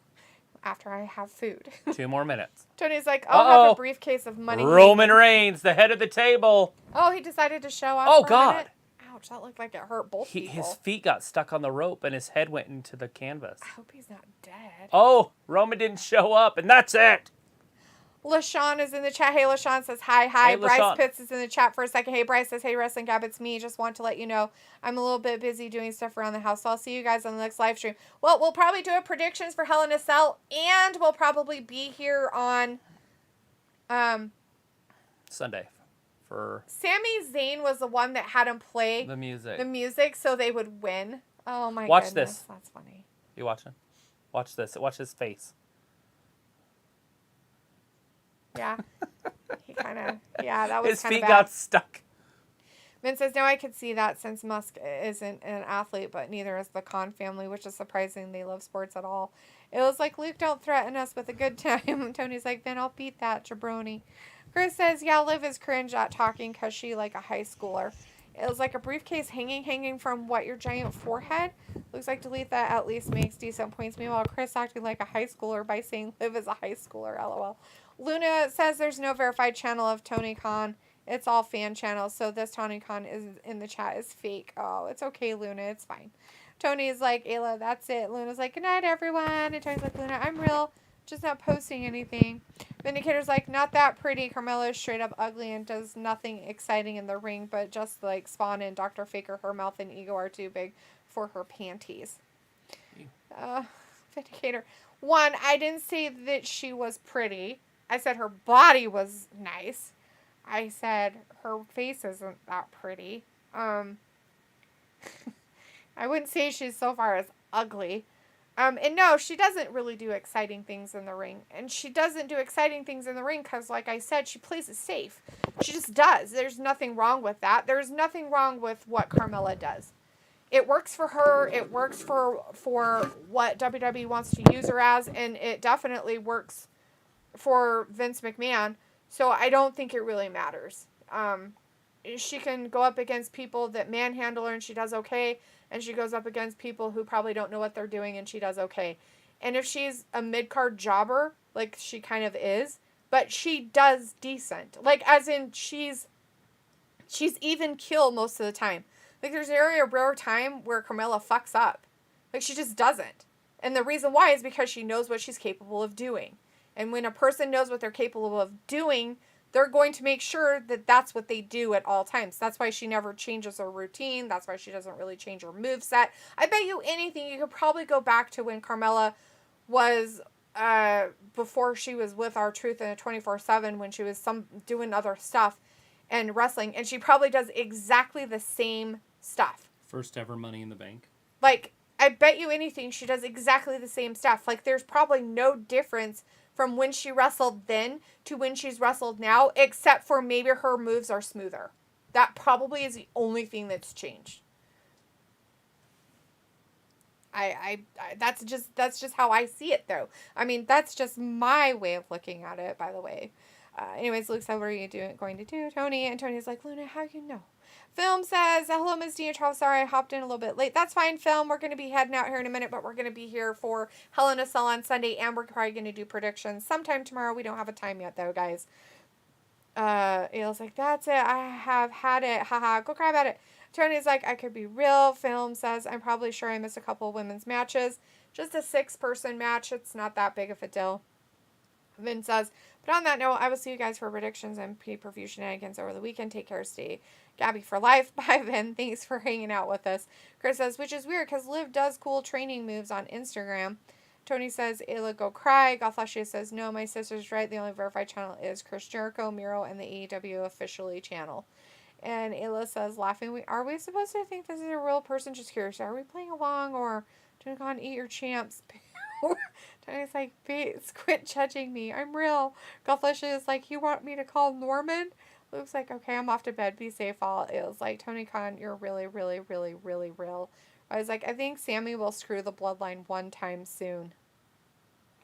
after I have food. 2 more minutes. Tony's like, I'll have a briefcase of money. Roman Reigns, the head of the table. Oh, he decided to show up. Oh, for God. A minute? Ouch, that looked like it hurt both people. His feet got stuck on the rope and his head went into the canvas. I hope he's not dead. Oh, Roman didn't show up, and that's it. LaShawn is in the chat. Hey, LaShawn says, hi. Hey, Bryce LaShawn. Pitts is in the chat for a second. Hey, Bryce says, hey, Wrestling Gab, it's me. Just want to let you know I'm a little bit busy doing stuff around the house. So I'll see you guys on the next live stream. Well, we'll probably do a predictions for Hell in a Cell, and we'll probably be here on Sunday for Sami Zayn was the one that had him play the music so they would win. Oh, my Watch goodness. this. That's funny. You watching? Watch this. Watch his face. Yeah. He kind of, that was His kind of feet bad. got stuck. Vin says, no, I could see that since Musk isn't an athlete, but neither is the Khan family, which is surprising. They love sports at all. It was like, Luke, don't threaten us with a good time. Tony's like, Vin, I'll beat that jabroni. Chris says, yeah, Liv is cringe at talking because she like a high schooler. It was like a briefcase hanging from what, your giant forehead? Looks like delete that at least makes decent points. Meanwhile, Chris acting like a high schooler by saying Liv is a high schooler, LOL. Luna says there's no verified channel of Tony Khan. It's all fan channels, so this Tony Khan is in the chat is fake. Oh, it's okay, Luna. It's fine. Tony's like, Ayla, that's it. Luna's like, good night, everyone. And Tony's like, Luna, I'm real. Just not posting anything. Vindicator's like, not that pretty. Carmella is straight up ugly and does nothing exciting in the ring, but just like Spawn and Dr. Faker, her mouth and ego are too big for her panties. Vindicator. 1, I didn't say that she was pretty. I said her body was nice. I said her face isn't that pretty. I wouldn't say she's so far as ugly. And no, she doesn't really do exciting things in the ring. And she doesn't do exciting things in the ring because, like I said, she plays it safe. She just does. There's nothing wrong with that. There's nothing wrong with what Carmella does. It works for her. It works for what WWE wants to use her as. And it definitely works for Vince McMahon. So I don't think it really matters. She can go up against people that manhandle her and she does okay. And she goes up against people who probably don't know what they're doing and she does okay. And if she's a mid-card jobber, like she kind of is, but she does decent. Like, as in, she's even kill most of the time. Like, there's an area of rare time where Carmella fucks up. Like, she just doesn't. And the reason why is because she knows what she's capable of doing. And when a person knows what they're capable of doing, they're going to make sure that that's what they do at all times. That's why she never changes her routine. That's why she doesn't really change her moveset. I bet you anything, you could probably go back to when Carmella was, before she was with R-Truth in a 24/7, when she was doing other stuff and wrestling, and she probably does exactly the same stuff. First ever Money in the Bank. Like, I bet you anything, she does exactly the same stuff. Like, there's probably no difference from when she wrestled then to when she's wrestled now, except for maybe her moves are smoother. That probably is the only thing that's changed. That's just how I see it, though. I mean, that's just my way of looking at it, by the way. Anyways, Luke said, what are you going to do, Tony? And Tony's like, Luna, how you know? Film says, hello, Ms. D and Charles. Sorry, I hopped in a little bit late. That's fine, Film. We're going to be heading out here in a minute, but we're going to be here for Hell in a Cell on Sunday, and we're probably going to do predictions sometime tomorrow. We don't have a time yet, though, guys. Ayla's like, that's it. I have had it. Haha, go cry about it. Tony's like, I could be real. Film says, I'm probably sure I missed a couple of women's matches. Just a 6-person match. It's not that big of a deal. Vin says, but on that note, I will see you guys for predictions and pay-per-view shenanigans over the weekend. Take care, stay Gabby for life. Bye, Vin. Thanks for hanging out with us. Chris says, which is weird because Liv does cool training moves on Instagram. Tony says, Ayla, go cry. Gothlashius says, no, my sister's right. The only verified channel is Chris Jericho, Miro, and the AEW officially channel. And Ayla says, laughing, are we supposed to think this is a real person? Just curious. Are we playing along or Tony Khan, eat your champs? Tony's like, quit judging me. I'm real. Gothlashius is like, you want me to call Norman? Luke's like, okay, I'm off to bed. Be safe, all. It was like, Tony Khan, you're really, really, really, really real. I was like, I think Sammy will screw the bloodline one time soon.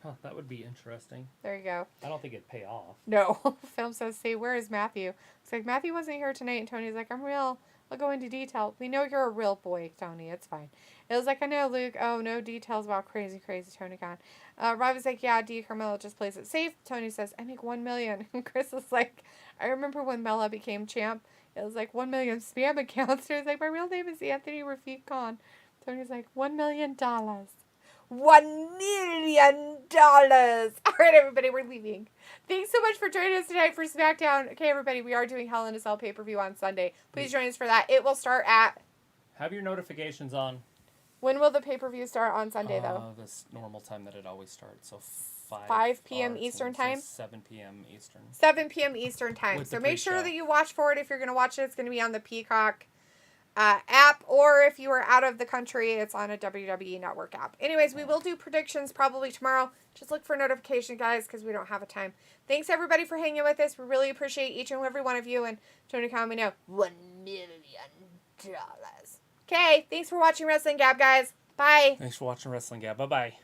Huh, that would be interesting. There you go. I don't think it'd pay off. No. Film says, say, where is Matthew? It's like, Matthew wasn't here tonight. And Tony's like, I'm real. I'll go into detail. We know you're a real boy, Tony. It's fine. It was like, I know, Luke. Oh, no details about crazy Tony Khan. Rob is like, yeah, D. Carmelo just plays it safe. Tony says, I make $1 million. And Chris is like, I remember when Mella became champ. It was like 1 million spam accounts. So he's like, my real name is Anthony Rafiq Khan. Tony's like, $1 million. $1 million. All right, everybody, we're leaving. Thanks so much for joining us tonight for SmackDown. Okay, everybody, we are doing Hell in a Cell pay-per-view on Sunday. Please join us for that. It will start at... Have your notifications on. When will the pay-per-view start on Sunday, though? This normal time that it always starts. So 5 p.m. Eastern time? 7 p.m. Eastern. 7 p.m. Eastern time. With So the make sure pre-show. that you watch for it. If you're going to watch it, it's going to be on the Peacock app, or if you are out of the country, it's on a WWE Network app. Anyways, we will do predictions probably tomorrow. Just look for notification, guys, because we don't have a time. Thanks, everybody, for hanging with us. We really appreciate each and every one of you. And Tony Khan, we know $1 million. Okay, thanks for watching Wrestling Gab, guys. Bye. Thanks for watching Wrestling Gab. Bye-bye.